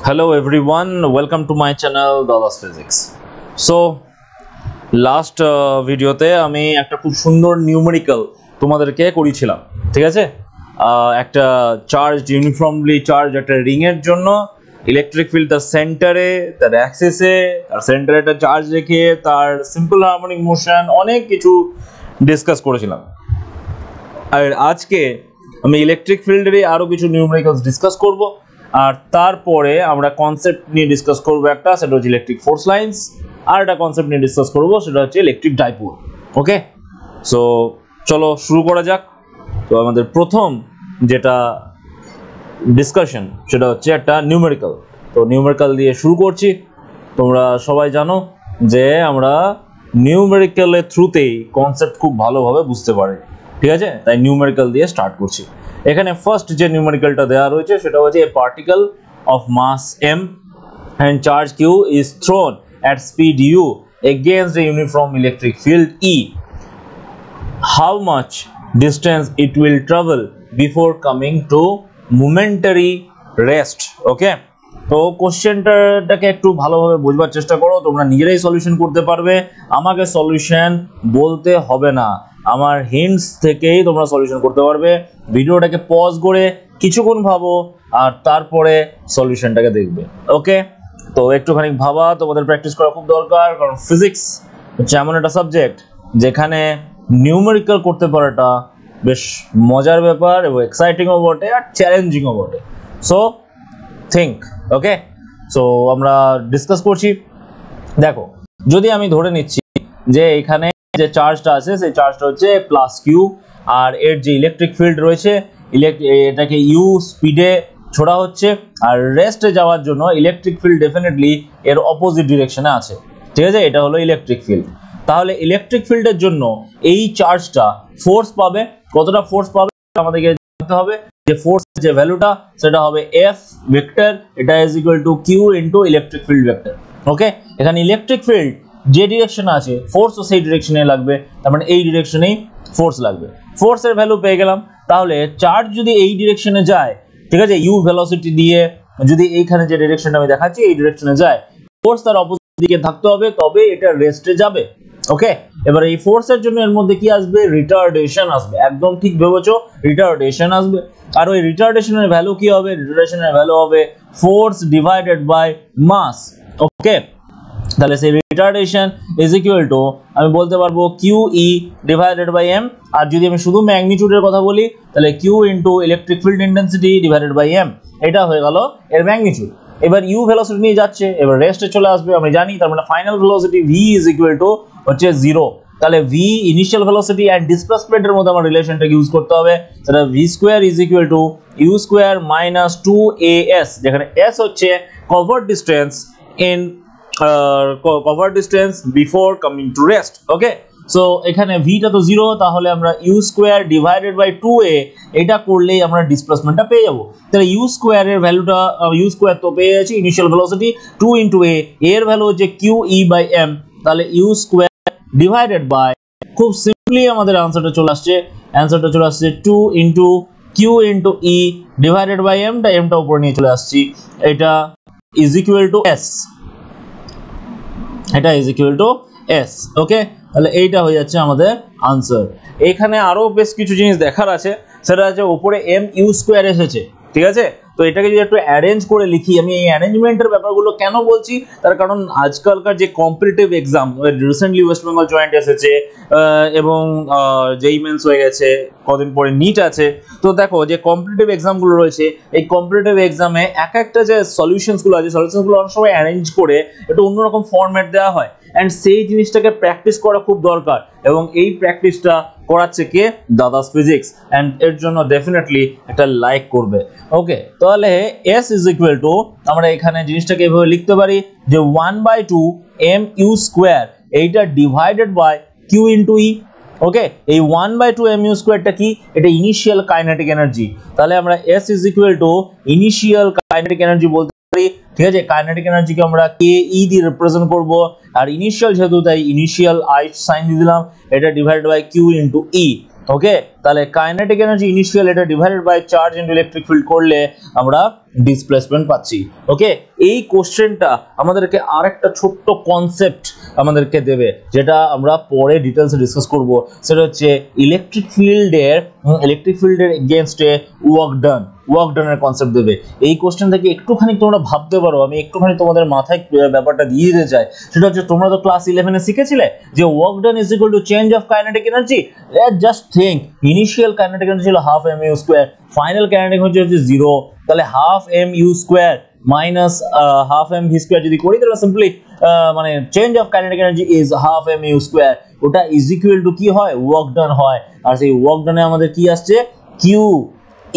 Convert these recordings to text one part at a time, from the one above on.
Hello everyone, welcome to my channel Dada's Physics. So last ভিডিওতে আমি একটা খুব সুন্দর নিউমেরিক্যাল তোমাদেরকে করিয়েছিলাম, ঠিক আছে? একটা চার্জ ইউনিফর্মলি চার্জ একটা রিং এর জন্য ইলেকট্রিক ফিল্ড তার সেন্টারে, তার অ্যাক্সিসে, তার সেন্টারে একটা চার্জ রেখে তার সিম্পল হারমোনিক মোশন অনেক কিছু ডিসকাস করেছিলাম। আর আজকে আমি ইলেকট্রিক ফিল্ডেরই আরো কিছু নিউমেরিক্যালস ডিসকাস করব, আর তারপরে আমরা কনসেপ্ট নিয়ে ডিসকাস করব। একটা সেটা হচ্ছে ইলেকট্রিক ফোর্স লাইন্স, আর একটা কনসেপ্ট নিয়ে ডিসকাস করব সেটা হচ্ছে ইলেকট্রিক ডাইপোল। ওকে, সো চলো শুরু করা যাক। তো আমাদের প্রথম যেটা ডিসকাশন সেটা হচ্ছে একটা নিউমেরিক্যাল। তো নিউমেরিক্যাল দিয়ে শুরু করছি। তোমরা সবাই জানো যে আমরা নিউমেরিক্যালের থ্রুতেই কনসেপ্ট খুব ভালোভাবে বুঝতে পারি, ঠিক আছে? তাই নিউমেরিক্যাল দিয়ে স্টার্ট করছি। এখানে ফার্স্ট যে নিউমেরিক্যালটা দেওয়া রয়েছে সেটা হচ্ছে a particle of mass m and charge q is thrown at speed u against a uniform electric field E. How much distance it will travel before coming to momentary rest? Okay, তো কোশ্চেনটাকে একটু ভালোভাবে বুঝবার চেষ্টা করো। তোমরা নিজেরাই solution করতে পারবে, আমাকে সলিউশন বলতে হবে না, আমার হিন্টস থেকেই তোমরা সলিউশন করতে পারবে। ভিডিওটাকে পজ করে কিছুক্ষণ ভাবো আর তারপরে সলিউশনটাকে দেখবে। ওকে, তো একটুখানি ভাবা তোমাদের প্র্যাকটিস করা খুব দরকার, কারণ ফিজিক্স হচ্ছে এমন একটা সাবজেক্ট যেখানে নিউমেরিক্যাল করতে পারাটা বেশ মজার ব্যাপার এবং এক্সাইটিংও বটে আর চ্যালেঞ্জিংও বটে। So think. ওকে, সো আমরা ডিসকাস করছি। দেখো, যদি আমি ধরে নিচ্ছি যে এখানে যে চার্জটা আছে সেই চার্জটা হচ্ছে প্লাস কিউ, আর এর যে ইলেকট্রিক ফিল্ড রয়েছে এটাকে ইউ স্পিডে ছোড়া হচ্ছে, আর রেস্টে যাওয়ার জন্য ইলেকট্রিক ফিল্ড ডেফিনেটলি এর অপোজিট ডিরেকশনে আছে, ঠিক আছে? এটা হলো ইলেকট্রিক ফিল্ড। তাহলে ইলেকট্রিক ফিল্ডের জন্য এই চার্জটা ফোর্স পাবে। কতটা ফোর্স পাবে আমাদেরকে জানতে হবে। যে ফোর্স যে ভ্যালুটা সেটা হবে এফ ভেক্টর, এটা is equal to Q into electric field vector. Okay, এখানে ইলেকট্রিক ফিল্ড যে ডিরেকশনে আছে ফোর্সও সেই ডিরেকশনে লাগবে, তার মানে এই ডিরেকশনেই ফোর্স লাগবে। ফোর্সের ভ্যালু পেয়ে গেলাম। তাহলে চার্জ যদি এই ডিরেকশনে যায়, ঠিক আছে, ইউ ভেলোসিটি দিয়ে যদি এইখানে যে ডিরেকশনটা আমি দেখাচ্ছি এই ডিরেকশনে যায়, ফোর্স তার অপোজিট দিকে থাকতে হবে, তবে এটা রেস্টে যাবে। ওকে, এবার এই ফোর্সের জন্য এর মধ্যে কি আসবে? রিটার্ডেশন আসবে। একদম ঠিক ভেবেছো, রিটার্ডেশন আসবে। আর ওই রিটার্ডেশনের ভ্যালু কি হবে? রিটার্ডেশনের ভ্যালু হবে force divided by mass. Okay, তাহলে সেই রিটার্ডেশন ইজ ইকুয়াল টু আমি বলতে পারবো Q E divided by M. আর যদি আমি শুধু ম্যাগনিটিউডের কথা বলি তাহলে Q into electric field intensity divided by M, এটা হয়ে গেল এর ম্যাগনিটিউড। এবার ইউ ভেলোসিটি নিয়ে যাচ্ছে, এবার রেস্টে চলে আসবে আমি জানি, তার মানে final velocity v is equal to হচ্ছে 0। তাহলে ভি ইনিশিয়াল ভেলোসিটি এন্ড ডিসপ্লেসমেন্টের মধ্যে আমার রিলেশনটাকে ইউজ করতে হবে, সেটা v square is equal to u square minus 2as, যেখানে s হচ্ছে cover distance in cover distance before coming to rest. Okay, so এখানে ভিটা তো 0, তাহলে আমরা you square divided by 2a এটা করলেই আমরা ডিসপ্লেসমেন্টটা পেয়ে যাবো। তাহলে ইউ স্কয়ারের ভ্যালুটা ইউ স্কয়ার তো পেয়ে যাচ্ছি, ইনিশিয়াল ভেলোসিটি 2 ইনটু a, এর ভ্যালু হচ্ছে কিউ ই বাই এম। তাহলে ইউ স্কয়ার ডিভাইডেড বাই, খুব সিম্পলি আমাদের আনসারটা চলে আসছে 2 into Q into E divided by এমটা, এমটা উপরে নিয়ে চলে আসছি, এটা ইজ ইকুয়াল টু এস, এটা is equal to S. Okay, তাহলে এইটা হয়ে যাচ্ছে আমাদের আনসার। এখানে আরো বেশ কিছু জিনিস দেখার আছে, সেটা হচ্ছে উপরে এম ইউ স্কোয়ার এসেছে, ঠিক আছে? তো এটাকে যদি একটু অ্যারেঞ্জ করে লিখি, আমি এই অ্যারেঞ্জমেন্টের ব্যাপারগুলো কেন বলছি তার কারণ আজকালকার যে competitive exam, recently West Bengal joint এসেছে এবং জেই মেন্স হয়ে গেছে, কদিন পরে নিট আছে। তো দেখো যে কম্পিটিটিভ এক্সামগুলো রয়েছে, এই কম্পিটিটিভ এক্সামে একটা যে সলিউশনসগুলো আছে, সলিউশনসগুলো অনেক সময় অ্যারেঞ্জ করে একটু অন্যরকম ফরম্যাট দেওয়া হয়, অ্যান্ড সেই জিনিসটাকে প্র্যাকটিস করা খুব দরকার, এবং এই প্র্যাকটিসটা করাচ্ছে কে? দাদাস ফিজিক্স, অ্যান্ড এর জন্য ডেফিনেটলি একটা লাইক করবে। ওকে, তাহলে এস ইজ ইকুয়াল টু আমরা এখানে জিনিসটাকে এভাবে লিখতে পারি যে 1/2 এম ইউ স্কোয়ার, এইটা ডিভাইডেড বাই কিউ ইন্টু ই। ওকে, এই 1/2 এম ইউ স্কোয়ারটা কি? এটা ইনিশিয়াল কাইনেটিক এনার্জি। তাহলে আমরা S is equal two initial kinetic energy বলতে পারি, ঠিক আছে? কাইনেটিক এনার্জিকে আমরা কে ই দিয়ে রিপ্রেজেন্ট করব, আর ইনিশিয়াল যেহেতু তাই ইনিশিয়াল আই সাইন দিয়ে দিলাম, এটা divided by q into E. Okay, তাহলে কাইনেটিক এনার্জি ইনিশিয়াল এটা divided by charge into electric field করলে আমরা ডিসপ্লেসমেন্ট পাচ্ছি। ওকে, এই কোশ্চেনটা আমাদেরকে আরেকটা ছোট্ট কনসেপ্ট আমাদেরকে দেবে, যেটা আমরা পরে ডিটেলসে ডিসকাস করব। সেটা হচ্ছে ইলেকট্রিক ফিল্ডের এগেইনস্টে ওয়ার্ক ডানের কনসেপ্ট দেবে। এই কোশ্চেন থেকে একটুখানি তোমরা ভাবতে পারো, আমি একটুখানি তোমাদের মাথায় ব্যাপারটা দিয়ে দিতে চাই। সেটা হচ্ছে তোমরা তো ক্লাস 11-এ শিখেছিলে যে work done is equal to change of kinetic energy. Just think, initial kinetic energy ছিল half mu square, final kinetic energy হচ্ছে 0, তাহলে half mu square minus half m v square যদি করি তাহলে সিম্পলি মানে change of kinetic energy is half mu square, ওটা is equal to কি হয়, ওয়ার্ক ডান হয়। আর সেই ওয়ার্ক ডানে আমাদের কি আসছে, q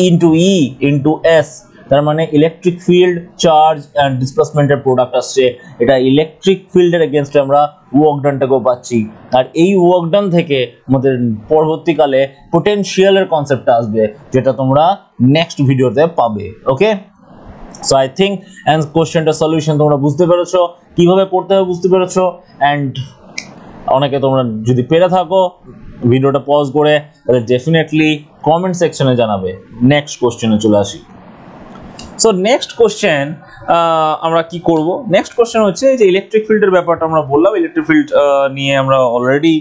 into e into s, তার মানে ইলেকট্রিক ফিল্ড, চার্জ এন্ড ডিসপ্লেসমেন্টের প্রোডাক্ট আসছে। এটা ইলেকট্রিক ফিল্ডের এগেইনস্টে আমরা ওয়ার্ক ডানটাকেও পাচ্ছি। আর এই ওয়ার্ক ডান থেকে আমাদের পরবর্তীকালে পোটেনশিয়ালের কনসেপ্টটা আসবে, যেটা তোমরা নেক্সট ভিডিওতে পাবে। Okay, so I think and কোশ্চেনটার সলিউশন তোমরা বুঝতে পেরেছো, কিভাবে করতে হবে বুঝতে পেরেছো। এন্ড অনেকে তোমরা যদি পেরে থাকো ভিডিওটা পজ করে, তাহলে ডেফিনেটলি কমেন্ট সেকশনে জানাবে। নেক্সট কোশ্চেনে চলে আসি। সো নেক্সট কোশ্চেন আমরা কি করব, নেক্সট কোশ্চেন হচ্ছে যে ইলেকট্রিক ফিল্ডের ব্যাপারটা আমরা বললাম। ইলেকট্রিক ফিল্ড নিয়ে আমরা অলরেডি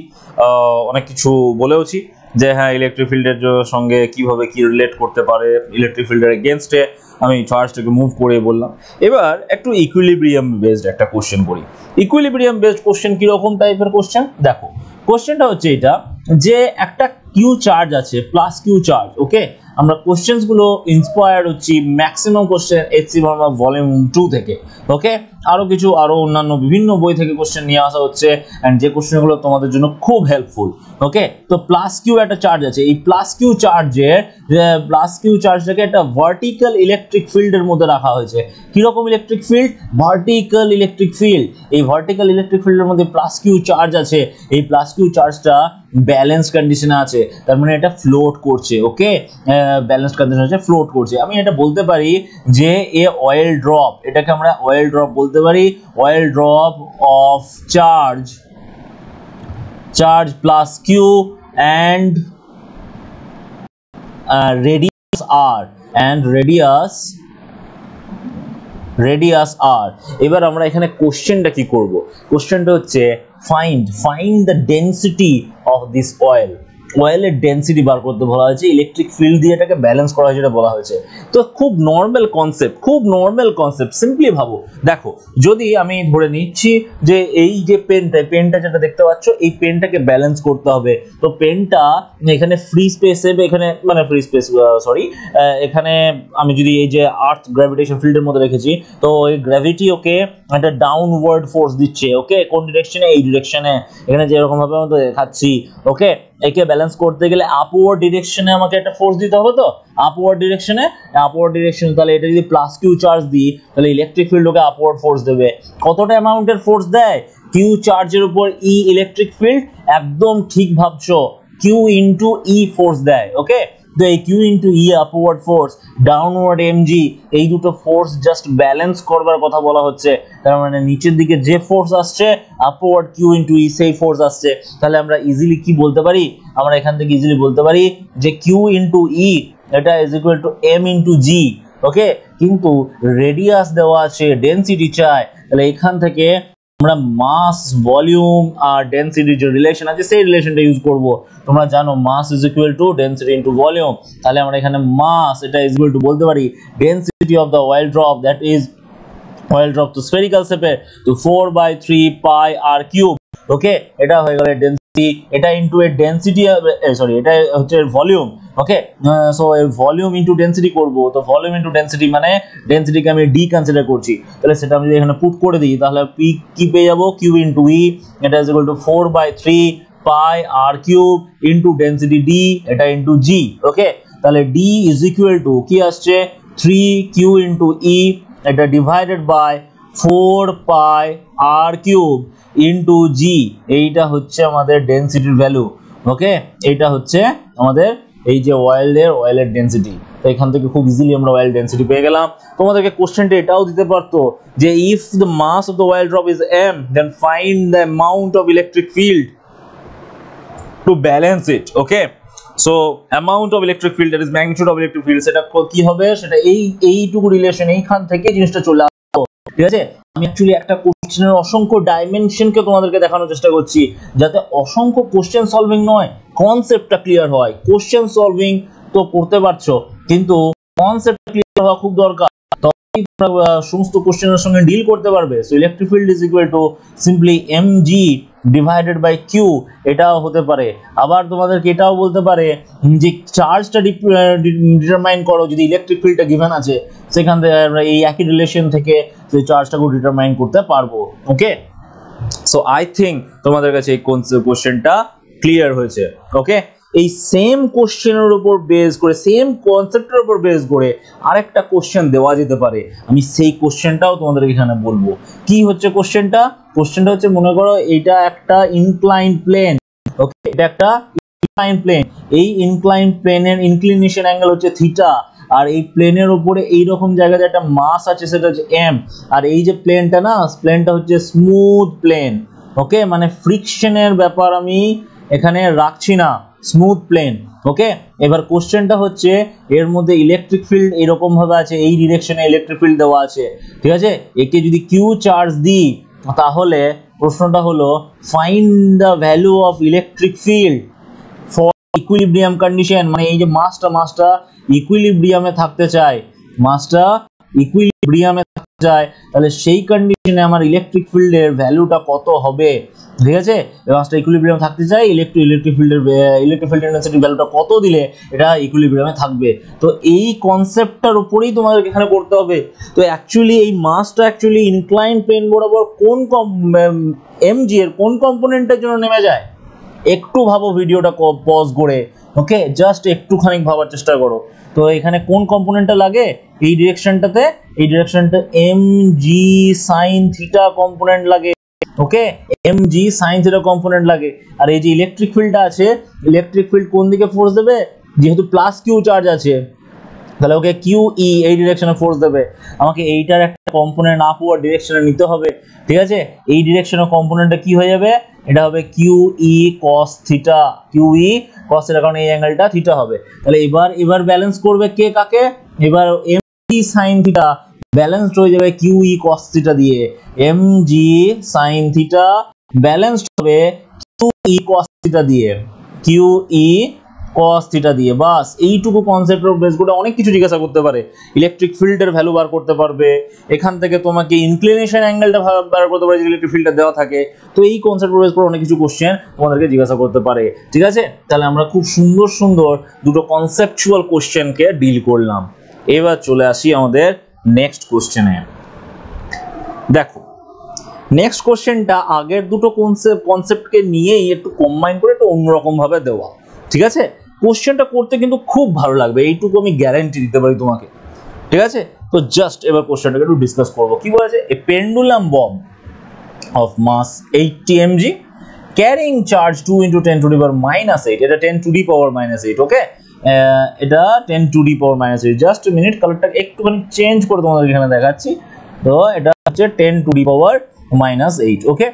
অনেক কিছু বলেওছি, যে হ্যাঁ ইলেকট্রিক ফিল্ডের সঙ্গে কিভাবে কি রিলেট করতে পারে, ইলেকট্রিক ফিল্ডের এগেইনস্টে আমি চার্জটাকে মুভ করে বললাম। এবার একটু ইকুইলিব্রিয়াম বেসড একটা কোশ্চেন করি। ইকুইলিব্রিয়াম বেসড কোশ্চেন কিরকম টাইপের কোশ্চেন, দেখো কোশ্চেনটা হচ্ছে এটা, যে একটা কিউ চার্জ আছে, প্লাস কিউ চার্জ। ওকে, আমরা কোশ্চেন্স গুলো ইন্সপায়ার্ড হচ্ছি maximum question HC Verma volume 2 থেকে। ওকে, আরো অন্যান্য বিভিন্ন বই থেকে কোশ্চেন নিয়ে আসা হচ্ছে, এন্ড যে কোশ্চেনগুলো তোমাদের জন্য খুব হেল্পফুল। ওকে, তো প্লাস কিউ একটা চার্জ আছে, এই প্লাস কিউ চার্জটাকে একটা ভার্টিক্যাল ইলেকট্রিক ফিল্ডের মধ্যে রাখা হয়েছে। কিরকম electric field, vertical electric field. এই ভার্টিক্যাল ইলেকট্রিক ফিল্ডের মধ্যে প্লাস কিউ চার্জ আছে, এই প্লাস কিউ চার্জটা ব্যালেন্স কন্ডিশনে আছে, তার মানে এটা ফ্লোট করছে। ওকে, ব্যালেন্স কন্ডিশন আছে, ফ্লোট করছে। আমি এটা বলতে পারি যে এ অয়েল ড্রপ, এটাকে আমরা অয়েল ড্রপ বলতে পারি। Oil drop of charge plus q and radius r and radius r। এবার আমরা এখানে কোশ্চেনটা কি করব, কোশ্চেনটা হচ্ছে find the density of this oil. অয়েলের ডেনসিটি বার করতে বলা হয়েছে, ইলেকট্রিক ফিল্ড দিয়ে এটাকে ব্যালেন্স করা হয়েছে, এটা বলা হয়েছে। তো খুব নর্মাল কনসেপ্ট, সিম্পলি ভাবো। দেখো, যদি আমি ধরে নিচ্ছি যে এই যে পেনটা যেটা দেখতে পাচ্ছ, এই পেনটাকে ব্যালেন্স করতে হবে। তো পেনটা এখানে ফ্রি স্পেসে, এখানে আমি যদি এই যে আর্থ গ্র্যাভিটেশন ফিল্ডের মধ্যে রেখেছি, তো এই গ্র্যাভিটি ওকে একটা ডাউনওয়ার্ড ফোর্স দিচ্ছে। ওকে, কোন ডিরেকশনে, এই ডিরেকশনে, এখানে যেরকম ভাবে আমরা দেখাচ্ছি। ওকে, একে ব্যালেন্স করতে গেলে আপওয়ার্ড ডিরেকশনে আমাকে একটা ফোর্স দিতে হবে, তো আপওয়ার্ড ডিরেকশনে। তাহলে এটা যদি প্লাস কিউ চার্জ দিই, তাহলে ইলেকট্রিক ফিল্ড ওকে আপওয়ার্ড ফোর্স দেবে। কতটা অ্যামাউন্টের ফোর্স দেয়, কিউ চার্জের উপর ই ইলেকট্রিক ফিল্ড, একদম ঠিক ভাবছো, কিউ ইন্টু ই ফোর্স দেয়। ওকে, তো এই কিউ ইন্টু ই আপওয়ার্ড ফোর্স, ডাউনওয়ার্ড এমজি, এই দুটো ফোর্স জাস্ট ব্যালেন্স করবার কথা বলা হচ্ছে। তার মানে নিচের দিকে যে ফোর্স আসছে, আপওয়ার্ড কিউ ইন্টু ই, সেই ফোর্স আসছে। তাহলে আমরা ইজিলি কি বলতে পারি, আমরা এখান থেকে ইজিলি বলতে পারি যে কিউ ইন্টু ই এটা is equal to M into G. Okay, কিন্তু রেডিয়াস দেওয়া আছে, ডেনসিটি চাই, তাহলে এখান থেকে আমরা মাস, ভলিউম আর ডেনসিটির যে রিলেশন আছে, সেই রিলেশনটা ইউজ করব। তোমরা জানো mass is equal to density into volume. তাহলে আমরা এখানে মাস এটা ইজ ইকুয়াল টু বলতে পারি density of the oil drop, that is oil drop তো স্ফেরিক্যাল শেপে, তো 4/3 পাই আর কিউব। ওকে, এটা হয়ে গেল ডেনসিটি, এটা ইনটু এর ডেনসিটি, সরি এটা হচ্ছে ভলিউম। ওকে, সো এর ভলিউম ইনটু ডেনসিটি করব। তো ভলিউম ইনটু ডেনসিটি মানে ডেনসিটিকে আমি ডি কনসিডার করছি, তাহলে সেটা আমি যদি এখানে পুট করে দিই, তাহলে পি কি পেয়ে যাব, কিউ ইনটু ই, এটা is equal to 4/3 pi R cube into density d, এটা ইনটু জি। ওকে, তাহলে ডি ইজ ইকুয়াল টু কি আসছে, 3 কিউ ইনটু ই, এটা divided by 4 pi R cube into G, এইটা হচ্ছে আমাদের ডেনসিটির ভ্যালু। ওকে, এইটা হচ্ছে আমাদের এই যে অয়েলের ডেনসিটি। তো এখান থেকে খুব ইজিলি আমরা অয়েল ডেনসিটি পেয়ে গেলাম। তোমাদেরকে কোশ্চেনটা এটাও দিতে পারতো যে if the mass of the oil drop is m, then find the amount of electric field to balance it. Okay, so amount of electric field that is magnitude of electric field, সেটা কি হবে, সেটা এইটুকু relation এইখান থেকে জিনিসটা চলে আসবে। ঠিক আছে, আমি অ্যাকচুয়ালি একটা কোশ্চেনের অসংখ্য ডাইমেনশনকে তোমাদেরকে দেখানোর চেষ্টা করছি, যাতে অসংখ্য কোশ্চেন সলভিং নয়, কনসেপ্টটা ক্লিয়ার হয়। কোশ্চেন সলভিং তো করতে পারছো, কিন্তু কনসেপ্ট ক্লিয়ার হওয়া খুব দরকার, তবেই তোমরা সমস্ত কোশ্চেনের সঙ্গে ডিল করতে পারবে। So electric field is equal to simply mg divided by q, এটাও হতে পারে। আবার তোমাদেরকে এটাও বলতে পারে যে চার্জটা ডিটারমাইন করো, যদি ইলেকট্রিক ফিল্ডটা গিভেন আছে সেখান থেকে আমরা এই একই রিলেশন থেকে সেই চার্জটাকে ডিটারমাইন করতে পারবো। ওকে, সো আই থিঙ্ক তোমাদের কাছে এই কোশ্চেনটা ক্লিয়ার হয়েছে। ওকে, এই সেম কোশ্চেনের উপর বেস করে, সেম কনসেপ্টের উপর বেস করে আরেকটা কোশ্চেন দেওয়া যেতে পারে, আমি সেই কোশ্চেনটাও তোমাদের এখানে বলবো। কি হচ্ছে কোশ্চেনটা? কোশ্চেনটা হচ্ছে, মনে করো এটা একটা ইনক্লাইন প্লেন। ওকে, এটা একটা ইনক্লাইন প্লেন, এই ইনক্লাইন প্লেনের ইনক্লিনেশন অ্যাঙ্গেল হচ্ছে থিটা, আর এই প্লেনের উপরে এইরকম জায়গাতে একটা মাস আছে, সেটা হচ্ছে m, আর এই যে প্লেনটা না, প্লেনটা হচ্ছে স্মুথ প্লেন। ওকে, মানে ফ্রিকশনের ব্যাপার আমি এখানে রাখছি না, স্মুথ প্লেন। ওকে, এবার কোশ্চেনটা হচ্ছে এর মধ্যে ইলেকট্রিক ফিল্ড এরকম ভাবে আছে, এই ডিরেকশনে ইলেকট্রিক ফিল্ড দেওয়া আছে। ঠিক আছে, একে যদি q চার্জ দিই, তাহলে প্রশ্নটা হলো find the value of electric field for equilibrium condition, মানে এই যে মাসটা ইকুইলিব্রিয়ামে থাকতে চায়, মাসটা ইকুইলিব্রিয়ামে থাকতে চায়, তাহলে সেই কন্ডিশনে আমার ইলেকট্রিক ফিল্ডের ভ্যালুটা কত হবে। ঠিক আছে, মাসটা ইকুইলিব্রিয়ামে থাকতে চাই, ইলেকট্রিক ফিল্ডের ইন্টেন্সিটি ভ্যালুটা কত দিলে এটা ইকুইলিব্রিয়ামে থাকবে। তো এই কনসেপ্টটার উপরেই তোমাদের এখানে করতে হবে। তো অ্যাকচুয়ালি এই মাসটা অ্যাকচুয়ালি ইনক্লাইন প্লেন বরাবর কোন mg এর কোন কম্পোনেন্টের জন্য নেমে যায়, একটু ভাবো ভিডিওটা পজ করে। ওকে, জাস্ট একটুখানি ভাবার চেষ্টা করো। তো এখানে কোন কম্পোনেন্টটা লাগে এই ডিরেকশনটাতে, এই ডিরেকশনটা mg sin থিটা কম্পোনেন্ট লাগে। ওকে, mg sin থিটা কম্পোনেন্ট লাগে। আর এই যে ইলেকট্রিক ফিল্ডটা আছে, ইলেকট্রিক ফিল্ড কোন দিকে ফোর্স দেবে, যেহেতু প্লাস q চার্জ আছে, তাহলে ওকে QE এই ডিরেকশনে ফোর্স দেবে। আমাকে এইটার একটা কম্পোনেন্ট আপওয়ার্ড ডিরেকশনে নিতে হবে। ঠিক আছে, এই ডিরেকশনের কম্পোনেন্টটা কি হয়ে যাবে, এটা হবে QE cos theta, QE cos theta, কারণ এই অ্যাঙ্গেলটা থিটা হবে। তাহলে এবার ব্যালেন্স করবে কে কাকে, এবার mg sin থিটা ব্যালেন্সড হয়ে যাবে QE cos থিটা দিয়ে, mg sin থিটা ব্যালেন্সড হবে QE cos থিটা দিয়ে, QE cos থিটা দিয়ে। বাস এইটুকু কনসেপ্টের বেস করে অনেক কিছু জিজ্ঞাসা করতে পারে, ইলেকট্রিক ফিল্ডের ভ্যালু বার করতে পারবে, এখান থেকে তোমাকে ইনক্লিনেশন অ্যাঙ্গেলটা বার করতে পারে, যে ইলেকট্রিক ফিল্ডটা দেওয়া থাকে। তো এই কনসেপ্টের বেস করে অনেক কিছু কোশ্চেন তোমাদেরকে জিজ্ঞাসা করতে পারে। ঠিক আছে, তাহলে আমরা খুব সুন্দর দুটো কনসেপচুয়াল কোশ্চেনকে ডিল করলাম। এবার চলে আসি আমাদের নেক্সট কোশ্চেনে। দেখো, নেক্সট কোশ্চেনটা আগের দুটো কনসেপ্টকে নিয়েই একটু কম্বাইন করে একটু অন্যরকম ভাবে দেওয়া। ঠিক আছে, কোশ্চেনটা করতে কিন্তু খুব ভালো লাগবে, এইটুকু আমি গ্যারান্টি দিতে পারি তোমাকে। ঠিক আছে, তো জাস্ট এবার কোশ্চেনটাকে একটু ডিসকাস করবো। কি বলেছে, a pendulum bob of mass 80 mg carrying charge 2 × 10⁻⁸, এটা 10⁻⁸। ওকে, এটা 10⁻⁸। জাস্ট মিনিট, কালারটা একটুখানি চেঞ্জ করে তোমাদের এখানে দেখাচ্ছি। তো এটা হচ্ছে 10⁻⁸। ওকে,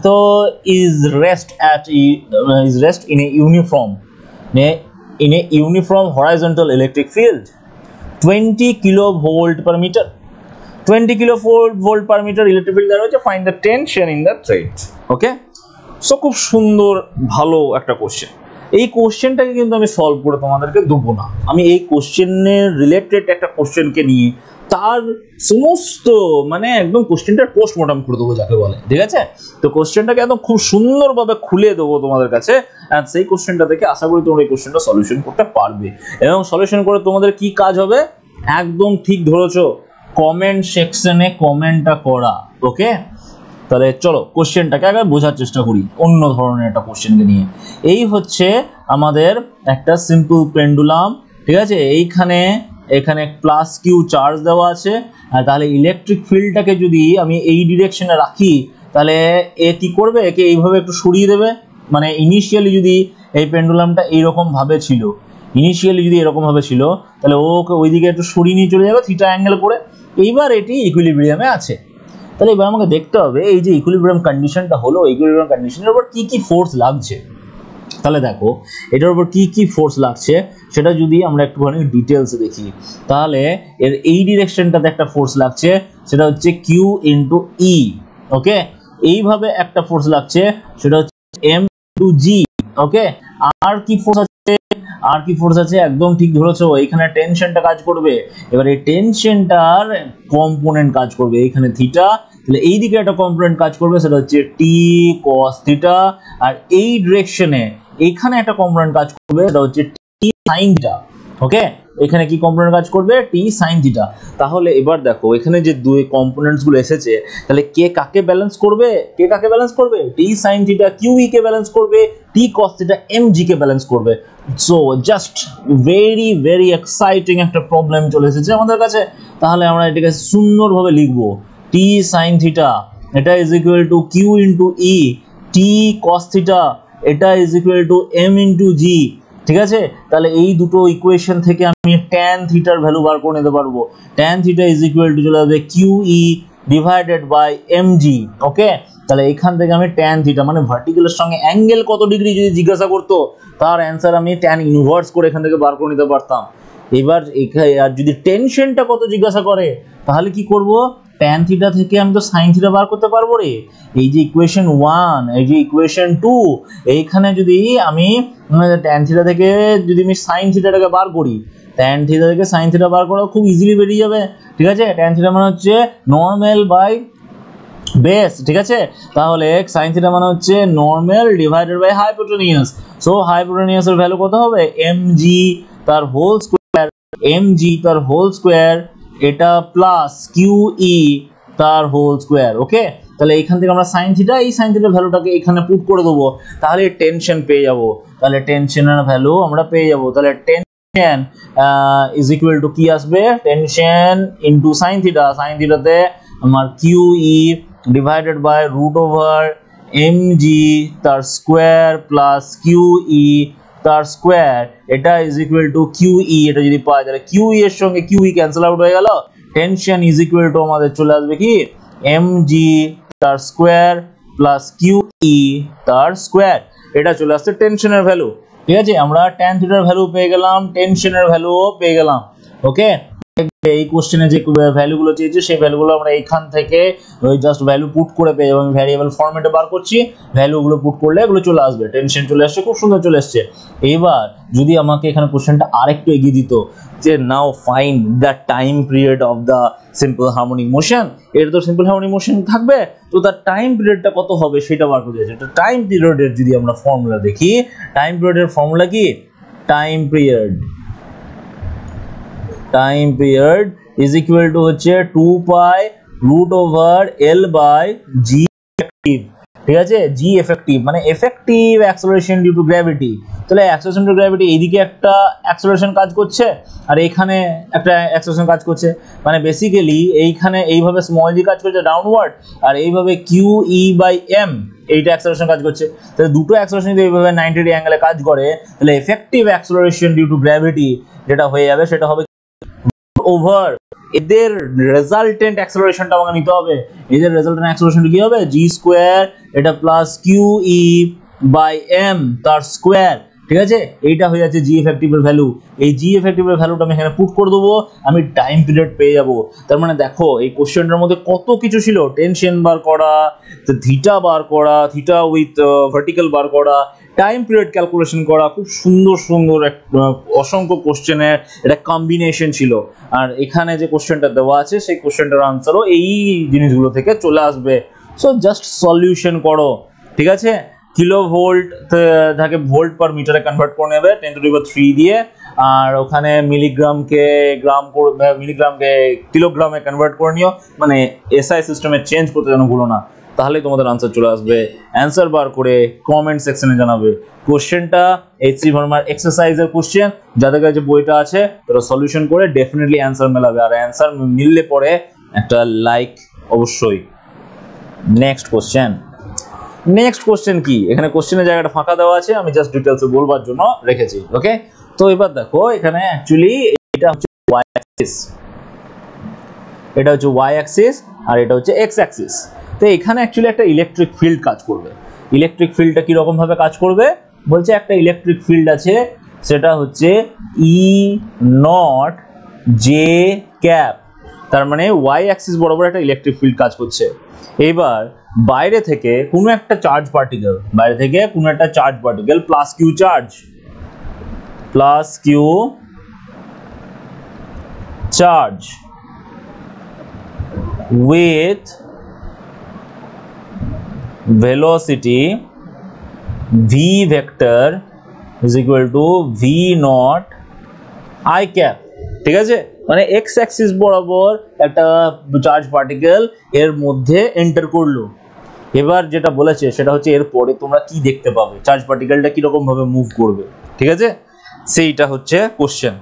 তো is rest in a uniform horizontal electric field 20 kilovolt per meter, 20 kilovolt per meter electric field দেওয়া হচ্ছে, find the tension in the thread। Okay, so খুব সুন্দর ভালো একটা কোশ্চেন। এই কোশ্চেনটাকে কিন্তু আমি সলভ করে তোমাদেরকে দেবো না, আমি এই কোশ্চেনের রিলেটেড একটা কোশ্চেনকে নিয়ে তার সমস্ত মানে একদম কোশ্চেনটার পোস্টমর্টম করে দেবো যাকে বলে। ঠিক আছে, তো কোশ্চেনটাকে একদম খুব সুন্দরভাবে খুলে দেবো তোমাদের কাছে, আর সেই কোশ্চেনটা দেখে আশা করি তোমরা এই কোশ্চেনটা সলিউশন করতে পারবে। এবং সলিউশন করে তোমাদের কি কাজ হবে, একদম ঠিক ধরেছো, কমেন্ট সেকশনে কমেন্টটা করা। ওকে, তাহলে চলো কোশ্চেনটাকে আগে বোঝার চেষ্টা করি অন্য ধরনের একটা কোশ্চেনকে নিয়ে। এই হচ্ছে আমাদের একটা সিম্পল পেন্ডুলাম। ঠিক আছে, এখানে প্লাস কিউ চার্জ দেওয়া আছে, আর তাহলে ইলেকট্রিক ফিল্ডটাকে যদি আমি এই ডিরেকশনে রাখি, তাহলে এ কি করবে, একে এইভাবে একটু সরিয়ে দেবে। মানে ইনিশিয়ালি যদি এই পেন্ডুলামটা এইরকম ভাবে ছিল, তাহলে ওকে ওইদিকে একটু সরিয়ে নিয়ে চলে যাবে থিটা অ্যাঙ্গেল করে। এইবার এটি ইকুইলিব্রিয়ামে আছে। তাহলে এবার আমাকে দেখতে হবে এই যে ইকুইলিব্রিয়াম কন্ডিশনটা হলো, ইকুইলিব্রিয়াম কন্ডিশনের উপর কি ফোর্স লাগছে। তাহলে দেখো এটার উপর কি কি ফোর্স লাগছে সেটা যদি আমরা একটুখানি ডিটেলসে দেখি, তাহলে এর এই ডিরেকশনটাতে একটা ফোর্স লাগছে, সেটা হচ্ছে কিউ ইন্টু ই। ওকে, এইভাবে একটা ফোর্স লাগছে, সেটা হচ্ছে এম টু জি। ওকে, আর কি ফোর্স আছে, আর কি ফোর্স আছে, একদম ঠিক ধরেছো, এখানে টেনশনটা কাজ করবে। এবার এই টেনশনটার কম্পোনেন্ট কাজ করবে এখানে থিটা, তাহলে এই দিকে একটা কম্পোনেন্ট কাজ করবে, সেটা হচ্ছে টি কস থিটা। আর এই ডিরেকশনে এখানে একটা কম্পোনেন্ট কাজ করবে, সেটা হচ্ছে টি সাইন থিটা। ওকে, এখানে কি কম্পোনেন্ট কাজ করবে, টি সাইন থিটা। তাহলে এবার দেখো এখানে যে দুই কম্পোনেন্টস গুলো এসেছে, তাহলে কে কাকে ব্যালেন্স করবে, কে কাকে ব্যালেন্স করবে, T sine theta Q E কে ব্যালেন্স করবে, T cos theta M G কে ব্যালেন্স করবে। So just very very exciting একটা প্রবলেম চলে এসেছে আমাদের কাছে। তাহলে আমরা এটাকে সুন্দরভাবে লিখবো, টি সাইন থিটা এটা is equal to Q into E, T cos theta এটা is equal to M into G. ঠিক আছে, তাহলে এই দুটো ইকুয়েশন থেকে আমি tan থিটার ভ্যালু বার করে নিতে পারবো। tan theta is equal to চলে যাবে Q E divided by M G. Okay, তাহলে এখান থেকে আমি tan থিটা মানে ভার্টিক্যালের সঙ্গে অ্যাঙ্গেল কত ডিগ্রি যদি জিজ্ঞাসা করতো, তার অ্যান্সার আমি tan ইনভার্স করে এখান থেকে বার করে নিতে পারতাম। এবার আর যদি টেনশনটা কত জিজ্ঞাসা করে, তাহলে কি করব, tan থিটা থেকে আমি তো sin থিটা বার করতে পারবো রে। এই যে ইকুয়েশন 1, এই যে ইকুয়েশন 2, এইখানে যদি আমি tan থিটা থেকে যদি আমি sin থিটাটাকে বার করি, tan থিটা থেকে sin থিটা বার করা খুব ইজিলি বেরিয়ে যাবে। ঠিক আছে, tan থিটা মানে হচ্ছে নরমাল বাই বেস। ঠিক আছে, তাহলে sin থিটা মানে হচ্ছে normal divided by hypotenuse. So hypotenuse এর ভ্যালু কত হবে, mg তার হোল স্কয়ার, mg তার হোল স্কয়ার, এটা প্লাস কিউই তার হোল স্কয়ার। ওকে, তাহলে এখান থেকে আমরা sin থিটা, এই sin থিটার ভ্যালুটাকে এখানে পুট করে দেবো, তাহলে টেনশন পেয়ে যাব। তাহলে টেনশনের ভ্যালু আমরা পেয়ে যাব। তাহলে টেনশন ইজ ইকুয়াল টু কি আসবে, tension into sin theta, sin থিটাতে আমার qE divided by root over mg তার স্কয়ার প্লাস কিউই তার স্কয়ার, এটা ইজ ইকুয়াল টু কিউই। এটা যদি পাই তাহলে কিউই এর সঙ্গে কিউই ক্যান্সেল আউট হয়ে গেল। টেনশন ইজ ইকুয়াল টু আমাদের চলে আসবে কি mg তার স্কয়ার প্লাস কিউই তার স্কয়ার, এটা চলে আসছে টেনশনের ভ্যালু। ঠিক আছে, আমরা tan থিটার ভ্যালু পেয়ে গেলাম, টেনশনের ভ্যালুও পেয়ে গেলাম। ওকে, এই কোশ্চেনে যে ভ্যালুগুলো চেয়েছে সেই ভ্যালুগুলো আমরা এখান থেকে ওই জাস্ট ভ্যালু পুট করে পেয়ে যাবো। আমি ভ্যারিয়েবল ফরম্যাটে বার করছি, ভ্যালুগুলো পুট করলে এগুলো চলে আসবে। টেনশন চলে আসছে, খুব সুন্দর চলে আসছে। এইবার যদি আমাকে এখানে কোশ্চেনটা আরেকটু এগিয়ে দিত যে নাও find the time period of the simple harmonic motion, এটা তো সিম্পল হারমোনিক মোশন থাকবে, তো তার টাইম পিরিয়ডটা কত হবে সেটা বার করতে চাইছে। টাইম পিরিয়ডের যদি আমরা ফর্মুলা দেখি, টাইম পিরিয়ডের ফর্মুলা কি, time period is equal to হচ্ছে 2 pi root over L by G effective. ঠিক আছে, জি এফেক্টিভ মানে effective acceleration due to gravity. তাহলে অ্যাক্সেলারেশন ডিউ টু গ্র্যাভিটি, এইদিকে একটা অ্যাক্সেলারেশন কাজ করছে আর এখানে একটা অ্যাক্সেলারেশন কাজ করছে, মানে বেসিক্যালি এইখানে এইভাবে স্মল জি কাজ করছে ডাউনওয়ার্ড, আর এইভাবে কিউ ই বাই এম এইটা অ্যাক্সেলারেশন কাজ করছে। তাহলে দুটো অ্যাক্সেলারেশন যদি এইভাবে 90 ডিগ্রি অ্যাঙ্গেলে কাজ করে, তাহলে effective acceleration due to gravity যেটা হয়ে যাবে সেটা হবে ওভার এদের রেজাল্টেন্ট অ্যাক্সেলারেশনটা আমাকে নিতে হবে। এদের রেজাল্টেন্ট অ্যাক্সেলারেশনটা কি হবে, জি স্কয়ার এটা plus q E by m তার স্কয়ার। ঠিক আছে, এইটা হয়ে যাচ্ছে জি এফেক্টিভের ভ্যালু। এই জি এফেক্টিভের ভ্যালুটা আমি এখানে পুট করে দেবো, আমি টাইম পিরিয়ড পেয়ে যাব। তার মানে দেখো এই কোশ্চেনটার মধ্যে কত কিছু ছিল, টেনশন বার করা, থিটা বার করা, থিটা উইথ ভার্টিক্যাল বার করা, টাইম পিরিয়ড ক্যালকুলেশন করা, খুব সুন্দর সুন্দর অসংখ্য কোশ্চেনের এটা কম্বিনেশন ছিল। আর এখানে যে কোশ্চেনটা দেওয়া আছে সেই কোশ্চেনটার আনসারও এই জিনিসগুলো থেকে চলে আসবে। সো জাস্ট সলিউশন করো। ঠিক আছে, কিলো ভোল্ট থাকে ভোল্ট পার মিটারে কনভার্ট করে নেবে 10⁻³ দিয়ে, আর ওখানে মিলিগ্রামকে মিলিগ্রামকে কিলোগ্রামে কনভার্ট করে নিও, মানে এসআই সিস্টেমে চেঞ্জ করতে যেন ভুলো না, তাহলে তোমাদের আনসার চলে আসবে। অ্যান্সার বার করে কমেন্ট সেকশনে জানাবে। কোশ্চেনটা এইচসি ভার্মার এক্সারসাইজের কোশ্চেন, যাদের কাছে বইটা আছে তারা সলিউশন করে ডেফিনেটলি অ্যান্সার মেলাবে, আর অ্যান্সার মিললে পরে একটা লাইক অবশ্যই। নেক্সট কোশ্চেন কি, এখানে কোশ্চেনের জায়গাটা ফাঁকা দেওয়া আছে, আমি জাস্ট ডিটেলসে বলবার জন্য রেখেছি। ওকে, তো এবার দেখো এখানে অ্যাকচুয়ালি এটা হচ্ছে ওয়াই অ্যাক্সিস, এটা হচ্ছে ওয়াই অ্যাক্সিস আর এটা হচ্ছে এক্স অ্যাক্সিস। তো এখানে অ্যাকচুয়ালি একটা ইলেকট্রিক ফিল্ড কাজ করবে। ইলেকট্রিক ফিল্ডটা কীরকম ভাবে কাজ করবে, বলছে একটা ইলেকট্রিক ফিল্ড আছে, সেটা হচ্ছে ই নট জে ক্যাপ, তার মানে ওয়াই অ্যাক্সিস বরাবর একটা ইলেকট্রিক ফিল্ড কাজ করছে। এবার বাইরে থেকে কোনো একটা charge particle, plus q charge with velocity v vector is equal to v naught I cap, ঠিক আছে, মানে x অ্যাক্সিস বরাবর একটা চার্জ পার্টিকেল এর মধ্যে এন্টার করলো। এবার যেটা বলেছে সেটা হচ্ছে এরপরে তোমরা কি দেখতে পাবে, চার্জ পার্টিকেলটা কি রকম ভাবে মুভ করবে, ঠিক আছে, সেইটা হচ্ছে কোশ্চেন।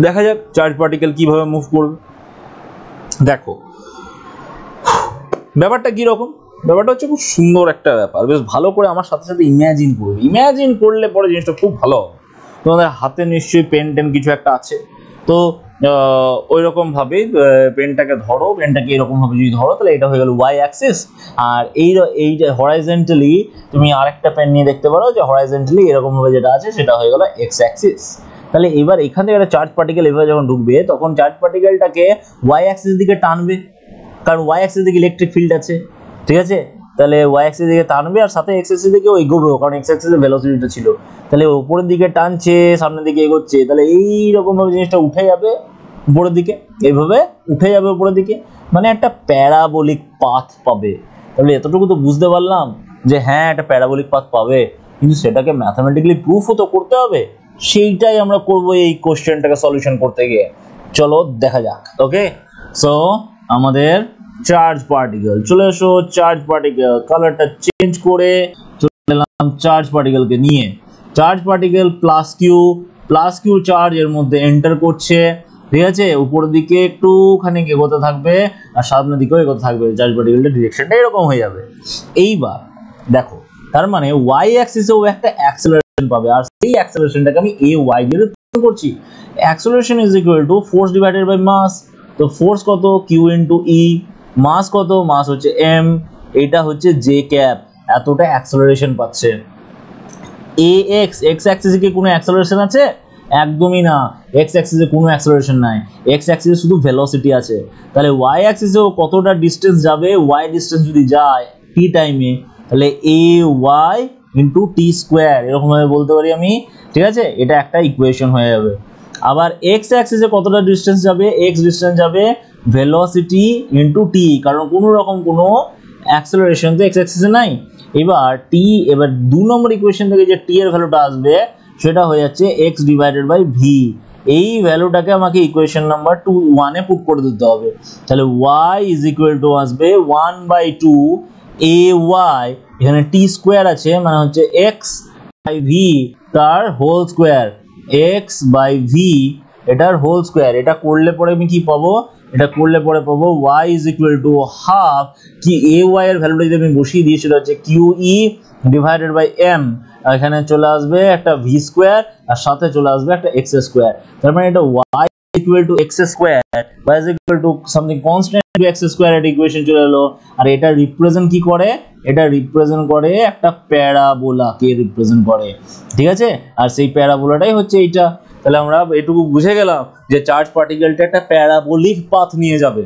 দেখা যাক চার্জ পার্টিকেল কিভাবে মুভ করবে। দেখো ব্যাপারটা কি রকম, ব্যাপারটা হচ্ছে খুব সুন্দর একটা ব্যাপার, বেশ ভালো করে আমার সাথে সাথে ইমাজিন করবে, ইমাজিন করলে পরে জিনিসটা খুব ভালো হবে। তোমাদের হাতে নিশ্চয়ই পেন টেন কিছু একটা আছে, তো ওই রকম ভাবে পেনটাকে ধরো, পেনটাকে এরকম ভাবে যদি ধরো তাহলে এটা হয়ে গেল ওয়াই অ্যাক্সিস, আর এই যে হরাইজন্টালি তুমি আরেকটা পেন নিয়ে দেখতে পারো যে হরাইজন্টালি এরকম ভাবে যেটা আছে সেটা হয়ে গেল এক্স অ্যাক্সিস। তাহলে এবার এখান থেকে একটা চার্জ পার্টিকেল এভাবে যখন ঢুকবে তখন চার্জ পার্টিকেলটাকে ওয়াই অ্যাক্সিস দিকে টানবে, কারণ ওয়াই অ্যাক্সিস দিকে ইলেকট্রিক ফিল্ড আছে, ঠিক আছে, তাহলে ওয়াই অ্যাক্সিস দিকে টানবে আর সাথে এক্স অ্যাক্সিস দিকেও এগোবেও, কারণ এক্স অ্যাক্সিসে ভেলোসিটিটা ছিল, তাহলে উপরের দিকে টানছে সামনের দিকে এগোচ্ছে, তাহলে এইরকম ভাবে জিনিসটা উঠে যাবে উপরের দিকে, এইভাবে উঠে যাবে উপরের দিকে, মানে একটা প্যারাবোলিক পাথ পাবে। তাহলে এতটুকু তো বুঝতে পারলাম যে হ্যাঁ একটা প্যারাবোলিক পাথ পাবে, কিন্তু সেটাকে ম্যাথমেটিক্যালি প্রুফও তো করতে হবে, সেইটাই আমরা করব এই কোশ্চেনটাকে সলিউশন করতে গিয়ে। চলো দেখা যাক। ওকে, সো আমাদের চার্জ পার্টিকেল, চলে এসো চার্জ পার্টিকেল, কালারটা চেঞ্জ করে চলে এলাম চার্জ পার্টিকেলকে নিয়ে। Charge particle plus q charge এর মধ্যে এন্টার করছে, ঠিক আছে, উপরের দিকে একটুখানি এগোতে থাকবে আর সামনের দিকেও এগোতে থাকবে, চার্জ পার্টিকেলটার ডিরেকশনটা এরকম হয়ে যাবে। এইবার দেখো তার মানে ওয়াই অ্যাক্সিসেও একটা অ্যাক্সেলারেশন পাবে, আর সেই অ্যাক্সেলারেশনটাকে আমি এ ওয়াই দিয়ে রিপ্রেজেন্ট করছি। Acceleration is equal to force divided by mass, তো ফোর্স কত কিউ ইনটু ই, মাস কত, মাস হচ্ছে এম, এটা হচ্ছে জে ক্যাপ, এতটা অ্যাক্সেলারেশন পাচ্ছে। এক্স অ্যাক্সিসে কি কোনো অ্যাক্সেলারেশন আছে? একদমই না, এক্স অ্যাক্সিসে কোনো অ্যাক্সেলারেশন নাই, এক্স অ্যাক্সিসে শুধু ভেলোসিটি আছে। তাহলে ওয়াই অ্যাক্সিসেও কতটা ডিস্টেন্স যাবে, ওয়াই ডিস্টেন্স যদি যায় টি টাইমে, তাহলে A Y into T square এরকম ভাবে বলতে পারি আমি, ঠিক আছে, এটা একটা ইকুয়েশন হয়ে যাবে। আবার এক্স অ্যাক্সিসে কতটা ডিস্টেন্স যাবে, এক্স ডিস্টেন্স যাবে ভেলোসিটি ইন্টু টি, কারণ কোনো রকম কোনো অ্যাক্সেলারেশন তো এক্স অ্যাক্সিসে নাই। এবার টি, এবার 2 নম্বর ইকুয়েশন থেকে যে টি এর ভ্যালুটা আসবে সেটা হয়ে যাচ্ছে x ডিভাইডেড বাই ভি, এই ভ্যালুটাকে আমাকে ইকুয়েশন নাম্বার 1 এ পুট করে দিতে হবে। তাহলে y ইজ ইকুয়াল টু আসবে 1/2 ay, এখানে টি স্কোয়ার আছে মানে হচ্ছে x বাই ভি তার whole square, x by v এটার হোল স্কোয়ার। এটা করলে পরে আমি কি পাবো, এটা করলে পরে পাবো y is equal to half, কি এ ওয়াই এর ভ্যালুটা যদি আমি বসিয়ে দিই সেটা হচ্ছে Q E divided by m, এখানে চলে আসবে একটা ভি স্কোয়ার আর সাথে চলে আসবে একটা এক্স স্কোয়ার। তার মানে এটা y equal to x square, y is equal to something constant to x square, এর ইকুয়েশন চলে এলো। আর এটা রিপ্রেজেন্ট কি করে, এটা রিপ্রেজেন্ট করে একটা প্যারাবোলাকে রিপ্রেজেন্ট করে, ঠিক আছে, আর সেই প্যারাবোলাটাই হচ্ছে এইটা। তাহলে আমরা এটুকু বুঝে গেলাম যে চার্জ পার্টিকেলটা একটা প্যারাবোলিক পাথ নিয়ে যাবে,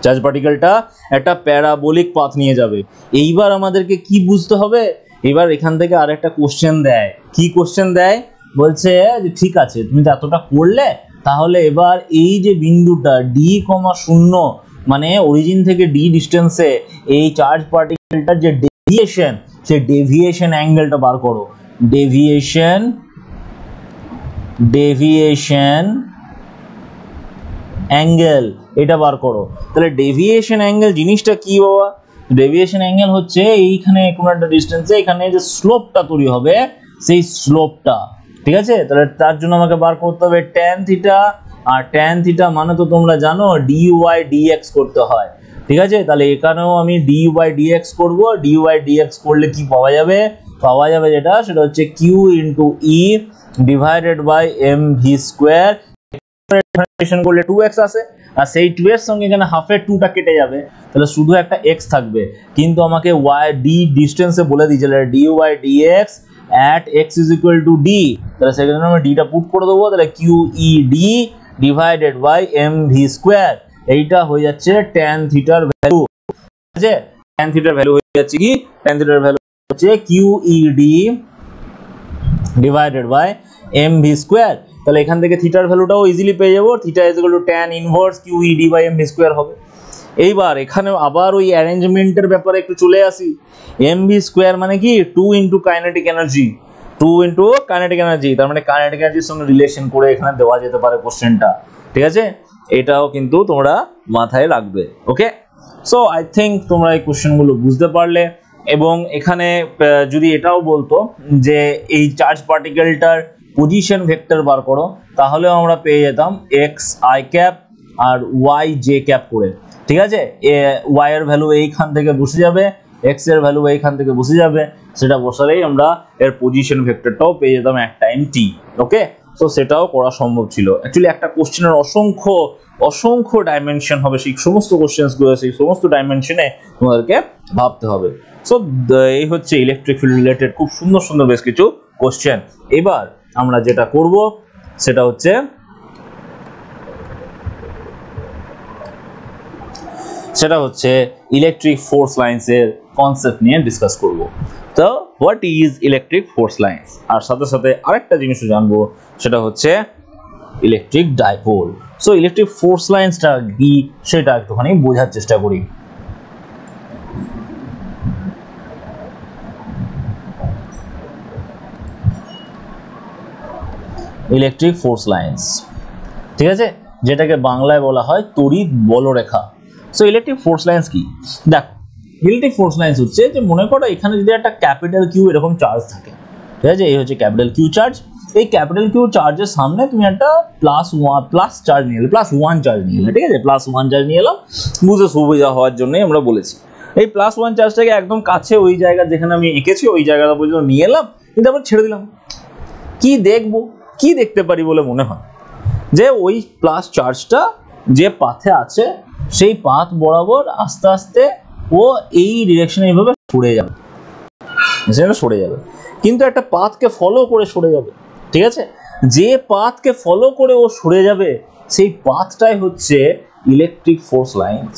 চার্জ পার্টিকেলটা একটা প্যারাবোলিক পাথ নিয়ে যাবে। এইবার আমাদেরকে কি বুঝতে হবে, এবার এখান থেকে আরেকটা কোশ্চেন দেয়, কি কোশ্চেন দেয়, বলছে যে ঠিক আছে তুমি তো এতটা করলে, তাহলে এবার এই যে বিন্দুটা ডি কমা 0 মানে অরিজিন থেকে ডি ডিস্টেন্সে এই চার্জ পার্টিকেলটার যে ডেভিয়েশন, সেই ডেভিয়েশন অ্যাঙ্গেলটা বার করো, ডেভিয়েশন অ্যাঙ্গেল এটা বার করো। তাহলে ডেভিয়েশন অ্যাঙ্গেল জিনিসটা কি বাবা, ডেভিয়েশন অ্যাঙ্গেল হচ্ছে এইখানে কোনো একটা ডিস্টেন্সে এখানে যে স্লোপটা তৈরি হবে সেই স্লোপটা, ঠিক আছে। তাহলে তার জন্য আমাকে বার করতে হবে ট্যান থিটা, আর ট্যান থিটা মানে তো তোমরা জানো ডিওয়াই ডিএক্স করতে হয়, ঠিক আছে। তাহলে এখানেও আমি ডিওয়াই ডিএক্স করব, ডিওয়াই ডিএক্স করলে কি পাওয়া যাবে, পাওয়া যাবে যেটা সেটা হচ্ছে q into E divided by m v square, differentiation করলে 2x আসে, আর সেই 2 এর সঙ্গে এখানে হাফের 2টা কেটে যাবে, তাহলে শুধু একটা x থাকবে। কিন্তু আমাকে y d ডিসটেন্সে বলে দিয়েছে dy dx at x is equal to d, তাহলে সেখানে আমরা d টা পুট করে দেবো, তাহলে qed divided by mv square, এইটা হয়ে যাচ্ছে tan থিটার ভ্যালু। ঠিক আছে, tan থিটার ভ্যালু হয়ে যাচ্ছে কি, tan থিটার ভ্যালু হচ্ছে qed divided by mv square. তাহলে এখান থেকে থিটার ভ্যালুটাও ইজিলি পেয়ে যাবো, theta is equal to tan inverse qed by mv square হবে। এইবার এখানে আবার ওই অ্যারেঞ্জমেন্টের ব্যাপারে একটু চলে আসি। mv স্কয়ার মানে কি 2 into kinetic energy, 2 into kinetic energy, তার মানে কাইনেটিক এনার্জির সঙ্গে রিলেশন করে এখানে দেওয়া যেতে পারে কোশ্চেনটা। ঠিক আছে, এটাও কিন্তু তোমরা মাথায় রাখবে। ওকে, সো আই থিঙ্ক তোমরা এই কোশ্চেনগুলো বুঝতে পারলে। এবং এখানে যদি এটাও বলতো যে এই চার্জ পার্টিকেলটার পজিশন ভেক্টর বার করো, তাহলেও আমরা পেয়ে যেতাম এক্স আই ক্যাপ আর ওয়াই জে ক্যাপ করে। ঠিক আছে, ওয়াই এর ভ্যালু এইখান থেকে বসে যাবে, এক্স এর ভ্যালু এইখান থেকে বসে যাবে, সেটা বসালেই আমরা এর পজিশন ভেক্টরটাও পেয়ে যেতাম এক টাইম টি। ওকে, সো সেটাও করা সম্ভব ছিল। অ্যাকচুয়ালি একটা কোশ্চেনের অসংখ্য ডাইমেনশন হবে, সেই সমস্ত কোশ্চেনসগুলো সেই সমস্ত ডাইমেনশনে তোমাদেরকে ভাবতে হবে। সো এই হচ্ছে ইলেকট্রিক ফিল্ড রিলেটেড খুব সুন্দর বেশ কিছু কোশ্চেন। এবার আমরা যেটা করব সেটা হচ্ছে ইলেকট্রিক ফোর্স লাইন্স এর কনসেপ্ট নিয়ে ডিসকাস করব। তো what is electric force lines, আর সাথে সাথে আরেকটা জিনিসও জানবো, সেটা হচ্ছে electric dipole. So electric force লাইন্সটা কি সেটা একটুখানি বোঝার চেষ্টা করি। ইলেকট্রিক ফোর্স লাইন্স, ঠিক আছে, যেটাকে বাংলায় বলা হয় তড়িৎ বলরেখা। সো ইলেকট্রিক ফোর্স লাইন্স কি, দেখো ইলেকট্রিক ফোর্স লাইন্স হচ্ছে যে মনে করো এখানে যদি একটা ক্যাপিটাল কিউ এরকম চার্জ থাকে, ঠিক আছে, এই হচ্ছে ক্যাপিটাল কিউ চার্জ। এই ক্যাপিটাল কিউ চার্জের সামনে তুমি একটা প্লাস চার্জ নিয়ে এলে, +1 চার্জ নিয়ে এলে, ঠিক আছে, +1 চার্জ নিয়ে এলাম, বুঝে সুবিধা হওয়ার জন্যই আমরা বলেছি। এই +1 চার্জটাকে একদম কাছে ওই জায়গা যেখানে আমি এঁকেছি ওই জায়গাটা পর্যন্ত নিয়ে এলাম, কিন্তু আবার ছেড়ে দিলাম। কি দেখবো, কি দেখতে পারি বলে মনে হয় যে ওই প্লাস চার্জটা যে পাথে আছে সেই পাথ বরাবর আস্তে আস্তে ও এই ডিরেকশনে এইভাবে সরে যাবে, কিন্তু একটা পাথকে ফলো করে সরে যাবে। ঠিক আছে, যে পাথকে ফলো করে ও সরে যাবে সেই পাথটাই হচ্ছে ইলেকট্রিক ফোর্স লাইন্স।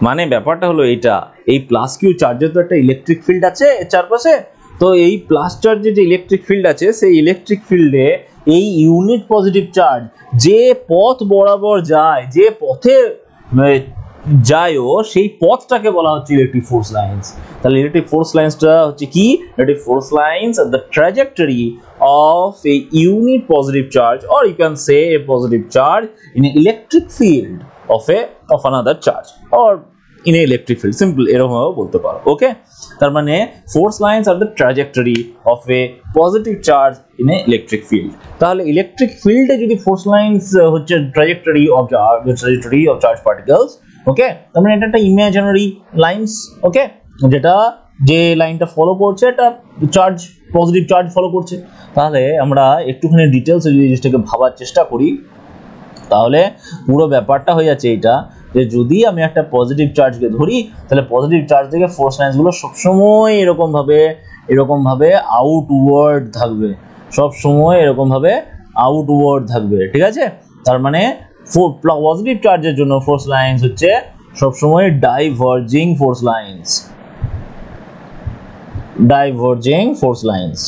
মানে ব্যাপারটা হলো এইটা, এই প্লাস কিউ চার্জের তো একটা ইলেকট্রিক ফিল্ড আছে এর চারপাশে, তো এই প্লাস চার্জের যে ইলেকট্রিক ফিল্ড আছে সেই ইলেকট্রিক ফিল্ডে এই ইউনিট পজিটিভ চার্জ যে পথ বরাবর যায়, যে পথে যায়ও সেই পথটাকে বলা হচ্ছে ইলেকট্রিক ফোর্স লাইন্স। তাহলে ইলেকট্রিক ফোর্স লাইন্সটা হচ্ছে কি, electric force lines are the trajectory of a unit positive charge, or you can say a positive charge in an electric field of another charge, or in a electric field, simple এরকম ভাবে বলতে পারো। Okay, তার মানে force lines are the trajectory of a positive charge in a electric field. তাহলে electric ফিল্ডে যদি force lines হচ্ছে trajectory of charge particles, okay, তার মানে এটা একটা ইমাজিনারি লাইন্স। ওকে, যেটা যে লাইনটা ফলো করছে এটা চার্জ, পজিটিভ চার্জ ফলো করছে। তাহলে আমরা একটুখানি ডিটেলসে যদি জিনিসটাকে ভাবার চেষ্টা করি তাহলে পুরো ব্যাপারটা হয়ে যাচ্ছে এইটা, যে যদি আমি একটা পজিটিভ চার্জকে ধরি তাহলে পজিটিভ চার্জ থেকে ফোর্স লাইন্সগুলো সবসময় এরকমভাবে আউটওয়ার্ড থাকবে, সবসময় এরকমভাবে আউটওয়ার্ড থাকবে। ঠিক আছে, তার মানে পজিটিভ চার্জের জন্য ফোর্স লাইন্স হচ্ছে সবসময় diverging force lines, diverging force lines.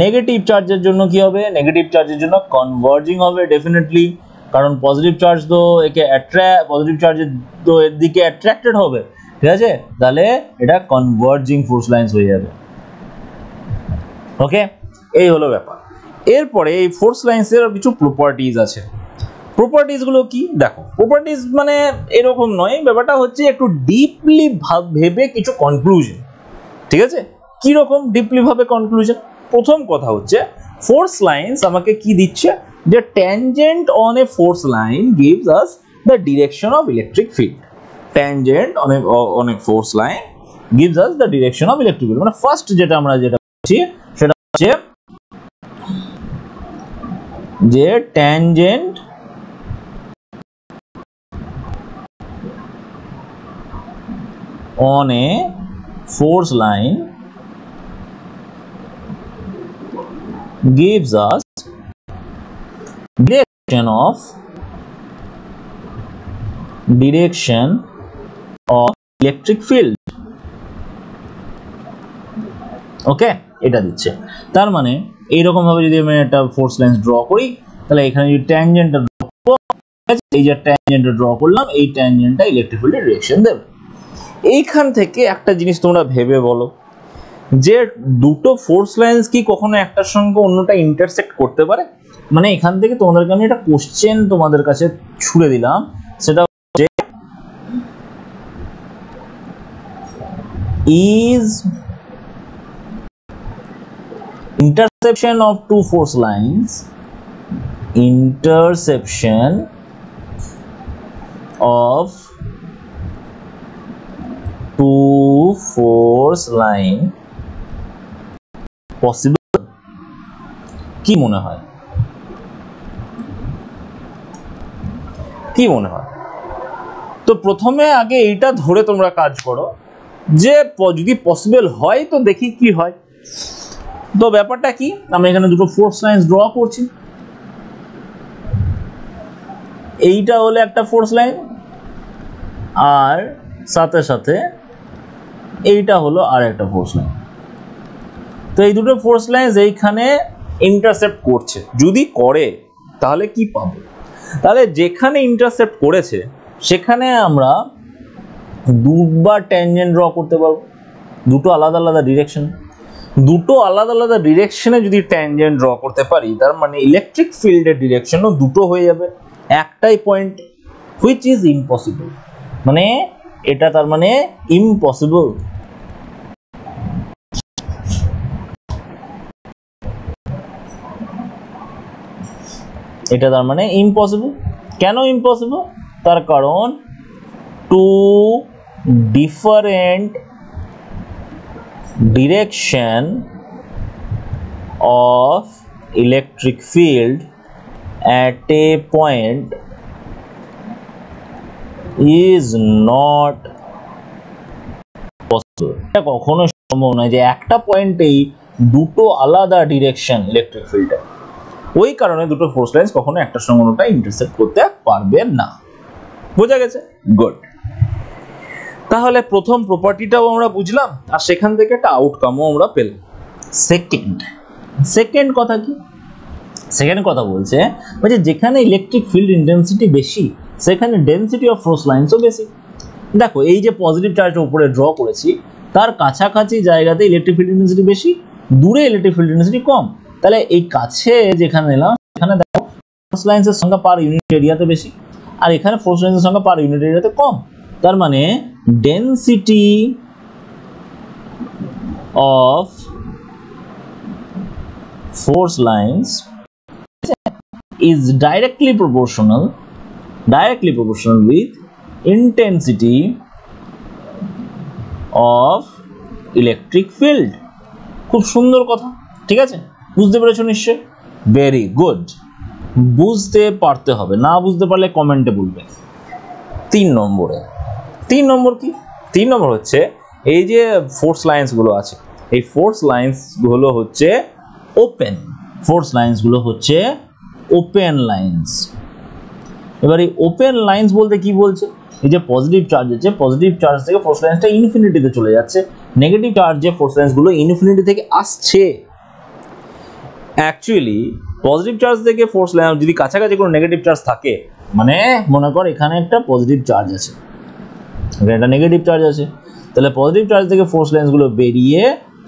Negative চার্জের জন্য কি হবে, নেগেটিভ চার্জের জন্য কনভার্জিং হবে ডেফিনেটলি, কারণ পজিটিভ চার্জ তো একে পজিটিভ চার্জের তো এর দিকে অ্যাট্রাক্টেড হবে। ঠিক আছে, তাহলে এটা কনভার্জিং ফোর্স লাইন্স হয়ে যাবে। ওকে, এই হলো ব্যাপার। এরপরে এই ফোর্স লাইন্সের কিছু প্রপার্টিজ আছে। প্রপার্টিজগুলো কি দেখো, প্রপার্টিজ মানে এরকম নয়, ব্যাপারটা হচ্ছে একটু ডিপলি ভেবে কিছু কনক্লুশন। ঠিক আছে, কি রকম ডিপলি ভাবে কনক্লুশন? প্রথম কথা হচ্ছে ফোর্স লাইন্স আমাকে কি দিচ্ছে, যে tangent on a force line gives us the direction of electric field. Tangent on a force line gives us the direction of electric field. মানে ফার্স্ট যেটা বলছি সেটা হচ্ছে যে tangent on a force line gives us direction of electric field. ওকে, এটা দিচ্ছে। তার মানে এইরকম ভাবে যদি আমি একটা ফোর্স লাইন ড্র করি, তাহলে এখানে যদি ট্যানজেন্টটা ড্র করব, এই যে ট্যানজেন্টটা ড্র করলাম, এই ট্যানজেন্টটা ইলেকট্রিক ফিল্ডের ডিরেকশন দেবে। এইখান থেকে একটা জিনিস তোমরা ভেবে বলো, যে দুটো ফোর্স লাইন্স কি কখনো একটার সঙ্গে অন্যটা ইন্টারসেক্ট করতে পারে? মানে এখান থেকে তোমাদেরকে আমি একটা কোশ্চেন তোমাদের কাছে ছুড়ে দিলাম, সেটা হচ্ছে is intersection of two force lines possible? কি মনে হয়, কি মনে হয়? তো প্রথমে আগে এইটা ধরে তোমরা কাজ করো যে যদি পসিবল হয় তো দেখি কি হয়। তো ব্যাপারটা কি, আমি এখানে দুটো ফোর্স লাইন্স ড্র করছি। এইটা হলো একটা ফোর্স লাইন, আর সাথে সাথে এইটা হলো আর একটা ফোর্স লাইন। তো এই দুটো ফোর্স লাইন্স এইখানে ইন্টারসেপ্ট করছে। যদি করে তাহলে কি পাবো? তাহলে যেখানে ইন্টারসেপ্ট করেছে সেখানে আমরা দুবার ট্যানজেন্ট ড্র করতে পারবো, দুটো আলাদা আলাদা ডিরেকশন। দুটো আলাদা আলাদা ডিরেকশনে যদি ট্যানজেন্ট ড্র করতে পারি, তার মানে ইলেকট্রিক ফিল্ডের ডিরেকশনও দুটো হয়ে যাবে একটাই পয়েন্ট, হুইচ ইজ ইম্পসিবল। মানে এটা তার মানে ইম্পসিবল। এটা তার মানে ইম্পসিবল। কেন ইম্পসিবল? তার কারণ two different direction of electric field at a point is not possible. এটা কখনো সম্ভব নয় যে একটা পয়েন্টেই দুটো আলাদা ডিরেকশন ইলেকট্রিক ফিল্ডে। ওই কারণে দুটো ফোর্স লাইন্স কখনো একটার সঙ্গে অন্যটা ইন্টারসেক্ট করতে পারবে না। বোঝা গেছে? গুড। তাহলে প্রথম প্রপার্টিটাও আমরা বুঝলাম, আর সেখান থেকে একটা আউটকামও আমরা পেলাম। সেকেন্ড কথা কি? সেকেন্ড কথা বলছে যে যেখানে ইলেকট্রিক ফিল্ড ইন্টেন্সিটি বেশি, সেখানে ডেনসিটি অফ ফোর্স লাইন্সও বেশি। দেখো এই যে পজিটিভ চার্জটা উপরে ড্র করেছি, তার কাছাকাছি জায়গাতে ইলেকট্রিক ফিল্ড ইন্টেন্সিটি বেশি, দূরে ইলেকট্রিক ফিল্ড ইন্টেন্সিটি কম। তাহলে এই কাছে যেখানে এলাম সেখানে দেখো ফোর্স লাইন্সের সংখ্যা পার ইউনিট এরিয়াতে বেশি, আর এখানে ফোর্স লাইন্সের সংখ্যা পার ইউনিট এরিয়াতে কম। তার মানে density of force lines is directly proportional with intensity of electric field. খুব সুন্দর কথা, ঠিক আছে? বুঝতে পেরেছো নিশ্চয়? Very good. বুঝতে পারতে হবে, না বুঝতে পারলে কমেন্টে বলবে। 3 নম্বরে, 3 নম্বর কি? 3 নম্বর হচ্ছে এই যে ফোর্স লাইন্স গুলো আছে, এই ফোর্স লাইন্স গুলো হচ্ছে ওপেন। ফোর্স লাইন্স গুলো হচ্ছে ওপেন লাইন্স। এবার এই ওপেন লাইন্স বলতে কি বলছে? এই যে পজিটিভ চার্জ আছে, পজিটিভ চার্জ থেকে ফোর্স লাইন্সটা ইনফিনিটিতে চলে যাচ্ছে, নেগেটিভ চার্জে ফোর্স লাইন্স গুলো ইনফিনিটি থেকে আসছে। অ্যাকচুয়ালি পজিটিভ চার্জ থেকে ফোর্স লাইন যদি কাছাকাছি কোনো নেগেটিভ চার্জ থাকে, মানে মনে কর এখানে একটা পজিটিভ চার্জ আছে, এখানে একটা নেগেটিভ চার্জ আছে, তাহলে পজিটিভ চার্জ থেকে ফোর্স লাইন্স গুলো বেরিয়ে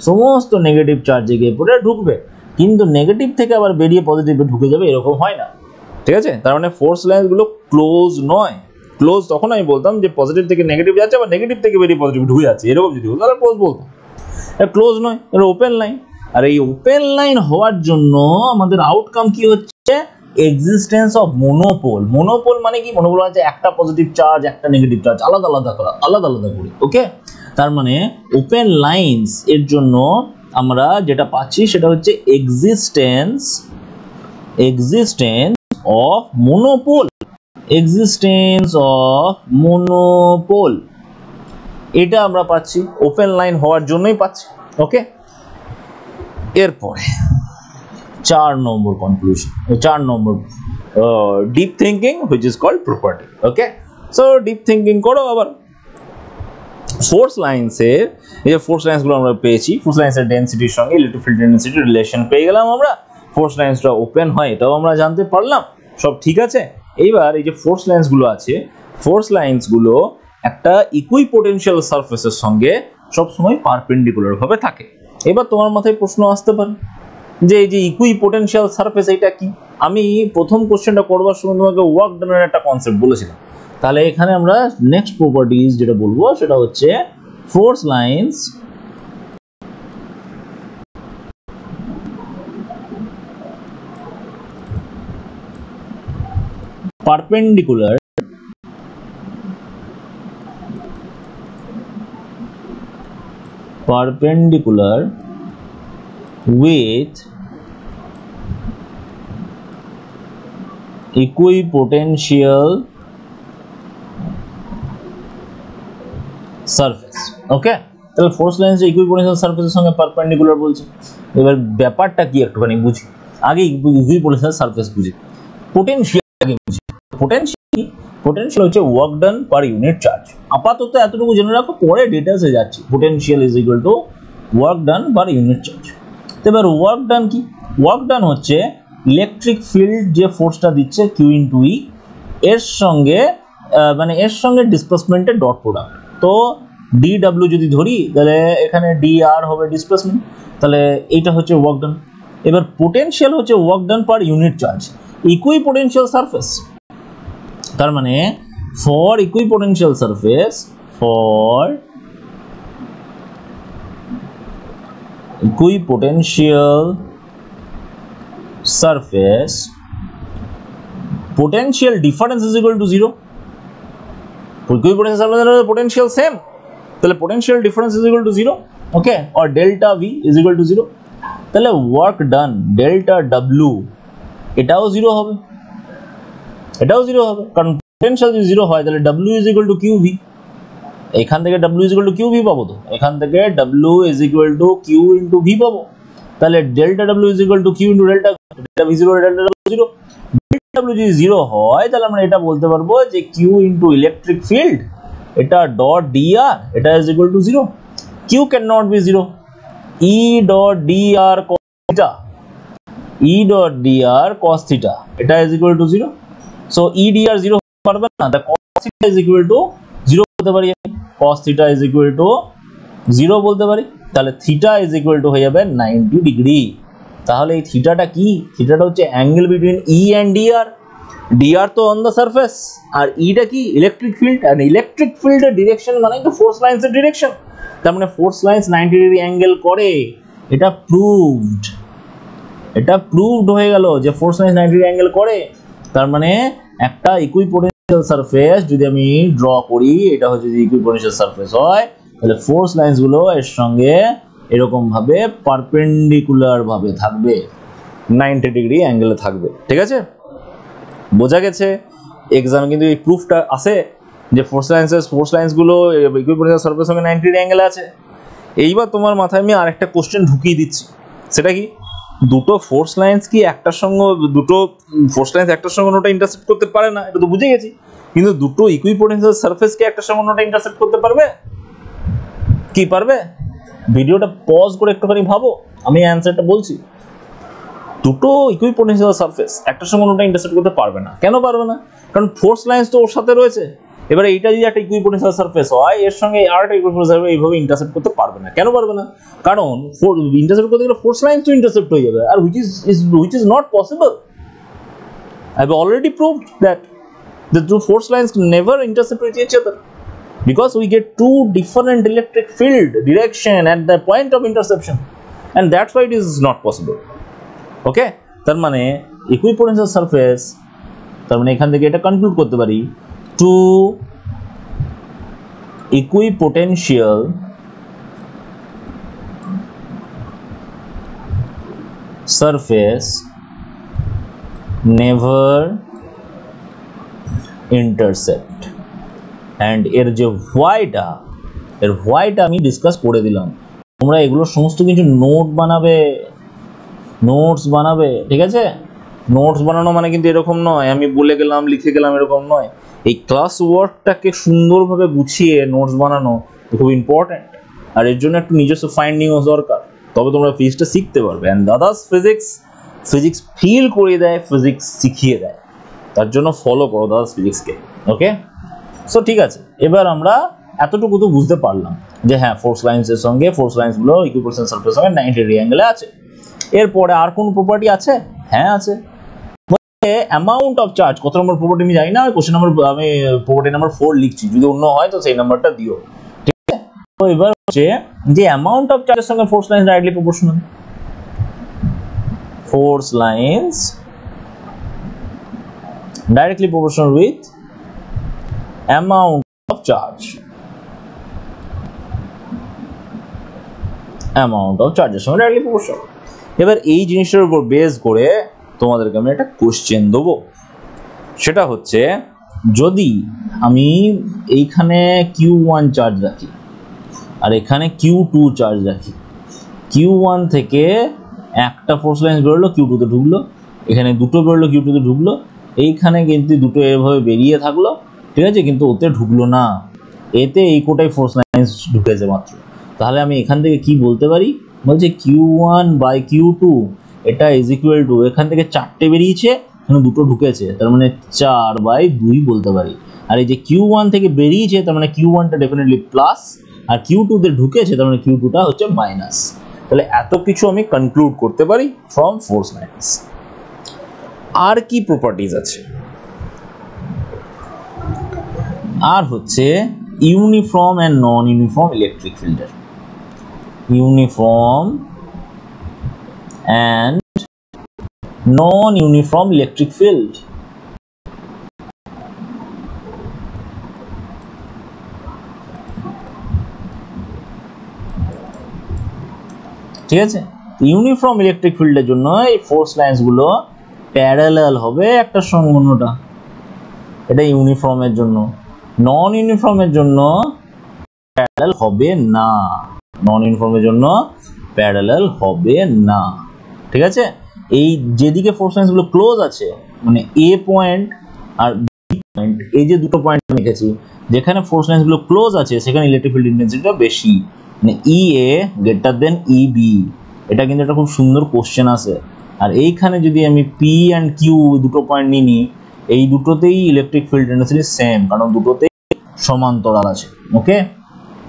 সমস্ত নেগেটিভ চার্জে গিয়ে পড়ে ঢুকবে, কিন্তু নেগেটিভ থেকে আবার বেরিয়ে পজিটিভে ঢুকে যাবে, এরকম হয় না। ঠিক আছে? তার মানে ফোর্স লাইন্স গুলো ক্লোজ নয়। ক্লোজ তখন আমি বলতাম যে পজিটিভ থেকে নেগেটিভ যাচ্ছে, আবার নেগেটিভ থেকে বেরিয়ে পজিটিভ ঢুকে যাচ্ছে, এরকম যদি হতো তাহলে ক্লোজ বলতাম। এটা ক্লোজ নয়, এটা ওপেন লাইন। আর এই ওপেন লাইন হওয়ার জন্য আমাদের আউটকাম কি হচ্ছে? Existence of monopole. মনোপোল মানে কি? মনোপোল আছে একটা পজিটিভ চার্জ একটা নেগেটিভ চার্জ আলাদা আলাদা করে। ওকে, তার মানে ওপেন লাইন্স এর জন্য আমরা যেটা পাচ্ছি সেটা হচ্ছে existence existence of monopole, existence of monopole, এটা আমরা পাচ্ছি ওপেন লাইন হওয়ার জন্যই পাচ্ছি। ওকে, এরপরে 4 নম্বর কনক্লুশন, 4 নম্বর deep thinking which is called property। Okay, so deep thinking করো। আবার ফোর্স লাইন্সের এই যে ফোর্স লাইন্সগুলো আমরা পেয়েছি, ফোর্স লাইন্সের ডেনসিটির সঙ্গে ইলেকট্রিক ফিল্ড ডেনসিটি রিলেশন পেয়ে গেলাম আমরা। ফোর্স লাইন্সটা ওপেন হয় এটাও আমরা জানতে পারলাম, সব ঠিক আছে। এইবার এই যে ফোর্স লাইন্সগুলো আছে, ফোর্স লাইন্সগুলো একটা ইকুইপোটেনশিয়াল সারফেসের সঙ্গে সবসময় পারপেন্ডিকুলার ভাবে থাকে। এবার তোমার মাথায় প্রশ্ন আসতে পারে যে এই যে ইকুইপোটেনশিয়াল সারফেস এটা কি? আমি প্রথম কোশ্চেনটা করবার সময় তোমাকে ওয়ার্ক ডানের একটা কনসেপ্ট বলেছিলাম। তাহলে এখানে আমরা নেক্সট প্রপার্টিজ যেটা বলবো সেটা হচ্ছে force lines perpendicular with equipotential surface. Okay, তাহলে ফোর্স লাইন্স ইকুইপোটেনশিয়াল সারফেসের সঙ্গে পারপেন্ডিকুলার বলছে। এবার ব্যাপারটা কি একটুখানি বুঝি, আগে ইকুইপোটেনশিয়াল সারফেস বুঝি, পোটেনশিয়াল আগে বুঝি। পোটেনশিয়াল হচ্ছে work done per unit charge. আপাতত এতটুকু জেনে রাখো, পরে ডিটেইলসে যাচ্ছি। Potential is equal to work done per unit charge. তো এবার ওয়ার্ক ডান কি? ওয়ার্ক ডান হচ্ছে ইলেকট্রিক ফিল্ড যে ফোর্সটা দিচ্ছে কিউ ইনটু ই, এর সঙ্গে মানে এর সঙ্গে ডিসপ্লেসমেন্টের ডট প্রোডাক্ট। তো ডি ডাব্লিউ যদি ধরি তাহলে এখানে ডি আর হবে ডিসপ্লেসমেন্ট, তাহলে এইটা হচ্ছে ওয়ার্ক ডান। এবার পোটেনশিয়াল হচ্ছে work done per unit charge equipotential surface. তার মানে for equipotential surface, for equipotential surface potential difference is equal to 0। equipotential surface potential same, তাহলে potential difference is equal to 0। Okay, or delta v is equal to 0। তাহলে work done delta w এটাও 0 হবে, এটাও 0 হবে, কারণ potential যদি 0 হয় তাহলে w is equal to qv। এখান থেকে w is equal to qv পাবো, তো এখান থেকে w is equal to q into v পাবো। তাহলে delta w is equal to q into delta v0, delta w0। Delta w যদি 0 হয় তাহলে আমরা এটা বলতে পারবো যে q into ইলেকট্রিক ফিল্ড এটা ডট dr এটা is equal to 0। q cannot be 0, e dot dr cos theta, e dot dr cos theta এটা is equal to 0। so e dr 0 পারবে না, the cos theta is equal to 0 বলতে পারি, cos theta is equal to 0 বলতে পারি। তাহলে theta is equal two হয়ে যাবে 90 ডিগ্রি। তাহলে এই থিটাটা কি? থিটাটা হচ্ছে angle between E and DR. DR তো অন দ্য সারফেস, আর ইটা কি? Electric field. আর ইলেকট্রিক ফিল্ডের ডিরেকশন মানে তো ফোর্স লাইন্সের ডিরেকশন। তার মানে ফোর্স লাইন্স 90 ডিগ্রি অ্যাঙ্গেল করে, এটা প্রুভড। এটা প্রুভড হয়ে গেল যে ফোর্স লাইন্স 90 ডিগ্রি অ্যাঙ্গেল করে। তার মানে একটা ইকুইপোটেনশিয়াল সারফেস যদি আমি ড্র করি, এটা হচ্ছে যে ইকুইপোটেনশিয়াল সারফেস হয়, তাহলে ফোর্স লাইন্স গুলো এর সঙ্গে এরকম ভাবে পারপেন্ডিকুলার ভাবে থাকবে, 90 ডিগ্রি অ্যাঙ্গেলে থাকবে। ঠিক আছে, বোঝা গেছে? এক্সামে কিন্তু এই প্রুফটা আসে যে ফোর্স লাইন্স গুলো ইকুইপোটেনশিয়াল সারফেসের সঙ্গে 90 ডিগ্রি অ্যাঙ্গেলে আছে। এইবার তোমার মাথায় আমি আরেকটা কোশ্চেন ঢুকিয়ে দিচ্ছি, সেটা কি? দুটো ফোর্স লাইন্স কি একটার সঙ্গে, দুটো ফোর্স লাইন্স একটার সঙ্গে অন্যটা ইন্টারসেক্ট করতে পারে না, এটা তো বুঝে গেছি। কিন্তু দুটো ইকুইপোটেনশিয়াল সারফেস কি একটার সঙ্গে অন্যটা ইন্টারসেক্ট করতে পারবে? কি পারবে? ভিডিওটা পজ করে একটুখানি ভাবো, আমি অ্যান্সারটা বলছি। দুটো ইকুইপোটেনশিয়াল সারফেস একটার সঙ্গে অন্যটা ইন্টারসেক্ট করতে পারবে না। কেন পারবে না? কারণ ফোর্স লাইন্স তো ওর সাথে রয়েছে। এবারে এইটা যদি একটা ইকুইপোটেনশিয়াল সারফেস হয়, এর সঙ্গে আরেকটা ইকুইপোটেনশিয়াল সারফেস এইভাবে ইন্টারসেক্ট করতে পারবে না। কেন পারবে না? কারণ ইন্টারসেক্ট করতে গেলে ফোর্স লাইন্স তো ইন্টারসেক্ট হয়ে যাবে, আর which is not possible. I have already proved that the two force lines never intercept with each other, because we get two different electric field direction at the point of interception, and that's why it is not possible. Okay, তার মানে equipotential surface, তার মানে এখান থেকে এটা conclude করতে পারি, two equipotential surface never intersect. And এর যে হোয়াইটা আমি ডিসকাস করে দিলাম। তোমরা এগুলো সমস্ত কিছু নোটস বানাবে, ঠিক আছে? নোটস বানানো মানে কিন্তু এরকম নয় আমি বলে গেলাম লিখে গেলাম, এরকম নয়। এই ক্লাস ওয়ার্কটাকে সুন্দরভাবে গুছিয়ে নোটস বানানো খুব ইম্পর্ট্যান্ট, আর এর জন্য একটু নিজস্ব ফাইন্ডিংও দরকার, তবে তোমরা ফিজিক্সটা শিখতে পারবে। অ্যান্ড দাদাস ফিজিক্স ফিল করিয়ে দেয়, ফিজিক্স শিখিয়ে দেয়, তার জন্য ফলো করো দাদাস ফিজিক্সকে। ওকে, সো ঠিক আছে, এবার আমরা এতটুকু তো বুঝতে পারলাম যে হ্যাঁ ফোর্স লাইন্সের সঙ্গে ফোর্স লাইন্সগুলো ইকুইপোটেনশিয়াল সারফেসের সঙ্গে 90 ডিগ্রি অ্যাঙ্গেলে আছে। এরপরে আর কোন প্রপার্টি আছে? হ্যাঁ আছে, অ্যামাউন্ট অফ চার্জ। কত নম্বর প্রপার্টি আমি জানি না, কোশ্চেন নাম্বার আমি প্রপার্টি নাম্বার 4 লিখছি, যদি অন্য হয় তো সেই নাম্বারটা দিও, ঠিক আছে? তো এবার হচ্ছে যে অ্যামাউন্ট অফ চার্জের সঙ্গে force lines directly proportional. Force lines directly proportional with amount of charge, amount of charge এর সঙ্গে directly proportional। এবার এই জিনিসটার উপর বেস করে তোমাদেরকে আমি একটা কোশ্চেন দেবো, সেটা হচ্ছে যদি আমি এইখানে Q1 চার্জ রাখি আর এখানে Q2 চার্জ রাখি, Q1 থেকে একটা ফোর্স লাইন বেরোলো, Q2 তে ঢুকলো, এখানে দুটো বেরোলো, Q2 তে ঢুকলো, এইখানে কিন্তু দুটো এভাবে বেরিয়ে থাকলো, ঠিক আছে, কিন্তু ওতে ঢুকলো না, এতে এই কোটাই ফোর্স লাইন্স ঢুকেছে মাত্র। তাহলে আমি এখান থেকে কি বলতে পারি? বলছে Q1 বাই Q2 এটা ইজ ইকুয়াল টু, এখান থেকে চারটে বেরিয়েছে, এখানে দুটো ঢুকেছে, তার মানে 4/2 বলতে পারি। আর এই যে Q1 থেকে বেরিয়েছে তার মানে Q1টা ডেফিনেটলি প্লাস, আর Q2 তে ঢুকেছে তার মানে Q2টা হচ্ছে মাইনাস। তাহলে এত কিছু আমি কনক্লুড করতে পারি ফ্রম ফোর্স লাইন্স। আর কি প্রপার্টিজ আছে? আর হচ্ছে uniform and non uniform electric ফিল্ডের, uniform and non uniform electric field. ঠিক আছে, ইউনিফর্ম ইলেকট্রিক ফিল্ডের জন্য এই ফোর্স লাইন্স গুলো প্যারালাল হবে একটার সঙ্গে অন্যটা, এটা ইউনিফর্মের জন্য। নন ইউনিফর্মের জন্য প্যারালাল হবে না, নন ইউনিফর্মের জন্য প্যারালাল হবে না, ঠিক আছে? এই যেদিকে ফোর্স লাইন্স গুলো ক্লোজ আছে, মানে এ পয়েন্ট আর বি পয়েন্ট, এই যে দুটো পয়েন্ট লিখেছি, যেখানে ফোর্স লাইন্স গুলো ক্লোজ আছে সেখানে ইলেকট্রিক ফিল্ড ইন্টেন্সিটিটা বেশি, মানে EA গ্রেটার দেন EB। এটা কিন্তু একটা খুব সুন্দর কোশ্চেন আছে। আর এইখানে যদি আমি P অ্যান্ড Q দুটো পয়েন্ট নিই, এই দুটোতেই ইলেকট্রিক ফিল্ড ইন্টেন্সিটি সেম, কারণ দুটোতেই সমান্তরাল আছে। ওকে,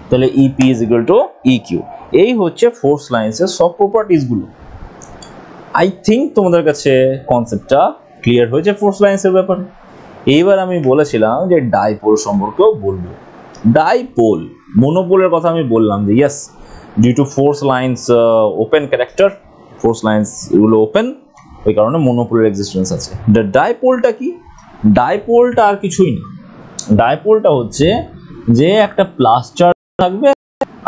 তাহলে EP is equal two EQ। এই হচ্ছে ফোর্স লাইন্সের সব প্রপার্টিজ গুলো। আই থিঙ্ক তোমাদের কাছে কনসেপ্টটা ক্লিয়ার হয়েছে ফোর্স লাইন্সের ব্যাপারে। এইবার আমি বলেছিলাম যে ডাইপোল সম্পর্কেও বলবো। ডাইপোল, মোনোপোলের কথা আমি বললাম যে yes, due to force lines open character, force lines এগুলো ওপেন, ওই কারণে মোনোপোলের এক্সিস্টেন্স আছে। ডাইপোলটা কি? ডাইপোলটা আর কিছুই না, ডাইপোলটা হচ্ছে যে একটা প্লাস চার্জ থাকবে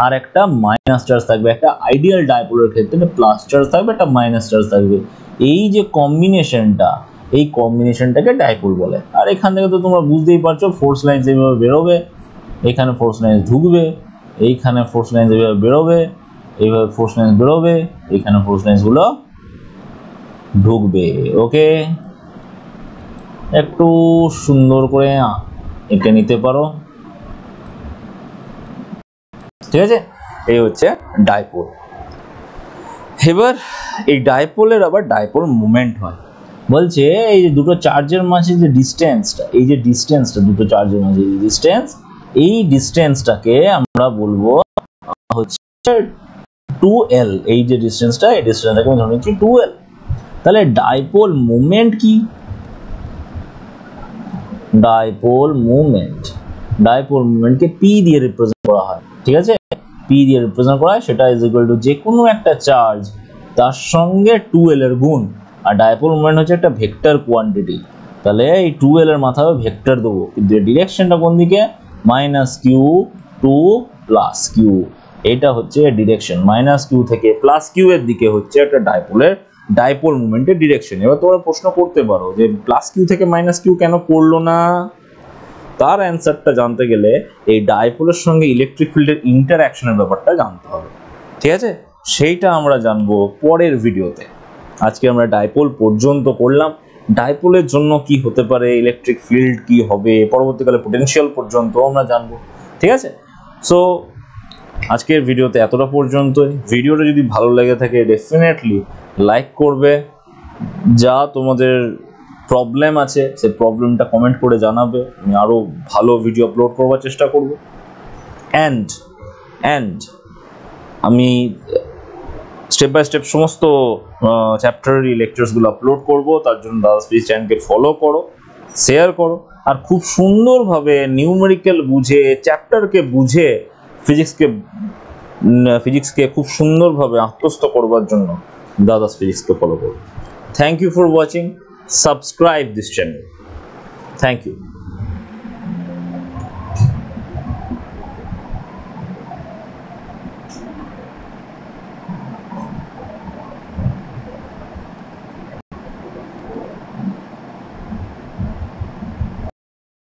আর একটা মাইনাস চার্জ থাকবে। একটা আইডিয়াল ডাইপোলের ক্ষেত্রে প্লাস চার্জ থাকবে, একটা মাইনাস চার্জ থাকবে। এই যে কম্বিনেশনটা, এই কম্বিনেশনটাকে ডাইপোল বলে। আর এখান থেকে তো তোমরা বুঝতেই পারছো ফোর্স লাইন্স এইভাবে বেরোবে, এখানে ফোর্স লাইন্স ঢুকবে, এইখানে ফোর্স লাইন্স এইভাবে বেরোবে, এইভাবে ফোর্স লাইন্স বেরোবে, এইখানে ফোর্স লাইন্সগুলো ঢুকবে। ওকে, একটু সুন্দর করে এঁকে নিতে পারো, ঠিক আছে? এই হচ্ছে ডাইপোল। এবার এই ডাইপোলের আবার ডাইপোল মোমেন্ট হয়। বলছে এই যে দুটো চার্জের মাঝে যে ডিস্টেন্সটা, এই যে ডিস্টেন্সটা দুটো চার্জের মাঝে যে ডিস্টেন্স, এই ডিস্টেন্সটাকে আমরা বলবো হচ্ছে 2L। এই যে ডিস্টেন্সটা, এই ডিস্টেন্সটাকে আমি ধরে নিচ্ছি 2L। তাহলে ডাইপোল মোমেন্ট কি? ডাইপোল মোমেন্টকে P দিয়ে রিপ্রেজেন্ট করা হয়, ঠিক আছে? P দিয়ে রিপ্রেজেন্ট করা হয়, সেটা ইজ ইকুয়াল টু যে কোনো একটা চার্জ তার সঙ্গে 2L এর গুণ। আর ডাইপোল মোমেন্ট হচ্ছে একটা ভেক্টর কোয়ান্টিটি, তাহলে এই 2L এর মাথায় ভেক্টর দেবো, কিন্তু ডিরেকশনটা কোন দিকে? -Q to +Q। এটা হচ্ছে ডিরেকশন, -Q থেকে +Q এর দিকে হচ্ছে একটা ডাইপোলের ডাইপোল মুভমেন্টের ডিরেকশন। এবার তোমরা প্রশ্ন করতে পারো যে প্লাস কিউ থেকে মাইনাস কিউ কেন পড়লো না? তার অ্যান্সারটা জানতে গেলে এই ডাইপোলের সঙ্গে ইলেকট্রিক ফিল্ডের ইন্টারঅ্যাকশনের ব্যাপারটা জানতে হবে, ঠিক আছে? সেইটা আমরা জানবো পরের ভিডিওতে। আজকে আমরা ডাইপোল পর্যন্ত করলাম, ডাইপোলের জন্য কি হতে পারে, ইলেকট্রিক ফিল্ড কি হবে, পরবর্তীকালে পোটেনশিয়াল পর্যন্ত আমরা জানবো, ঠিক আছে? সো আজকের ভিডিওতে এতটা পর্যন্তই। ভিডিওটা যদি ভালো লেগে থাকে ডেফিনেটলি লাইক করবে, যা তোমাদের প্রবলেম আছে সেই প্রবলেমটা কমেন্ট করে জানাবে, আমি আরও ভালো ভিডিও আপলোড করবার চেষ্টা করব। অ্যান্ড আমি স্টেপ বাই স্টেপ সমস্ত চ্যাপ্টারেরই লেকচার্সগুলো আপলোড করব, তার জন্য দাদাস ফিজিক্স চ্যানেলকে ফলো করো, শেয়ার করো, আর খুব সুন্দরভাবে নিউমেরিক্যাল বুঝে, চ্যাপ্টারকে বুঝে ফিজিক্সকে খুব সুন্দরভাবে আত্মস্থ করবার জন্য দাদাস ফিজিক্সকে ফলো করো। Thank you for watching, subscribe this channel. Thank you.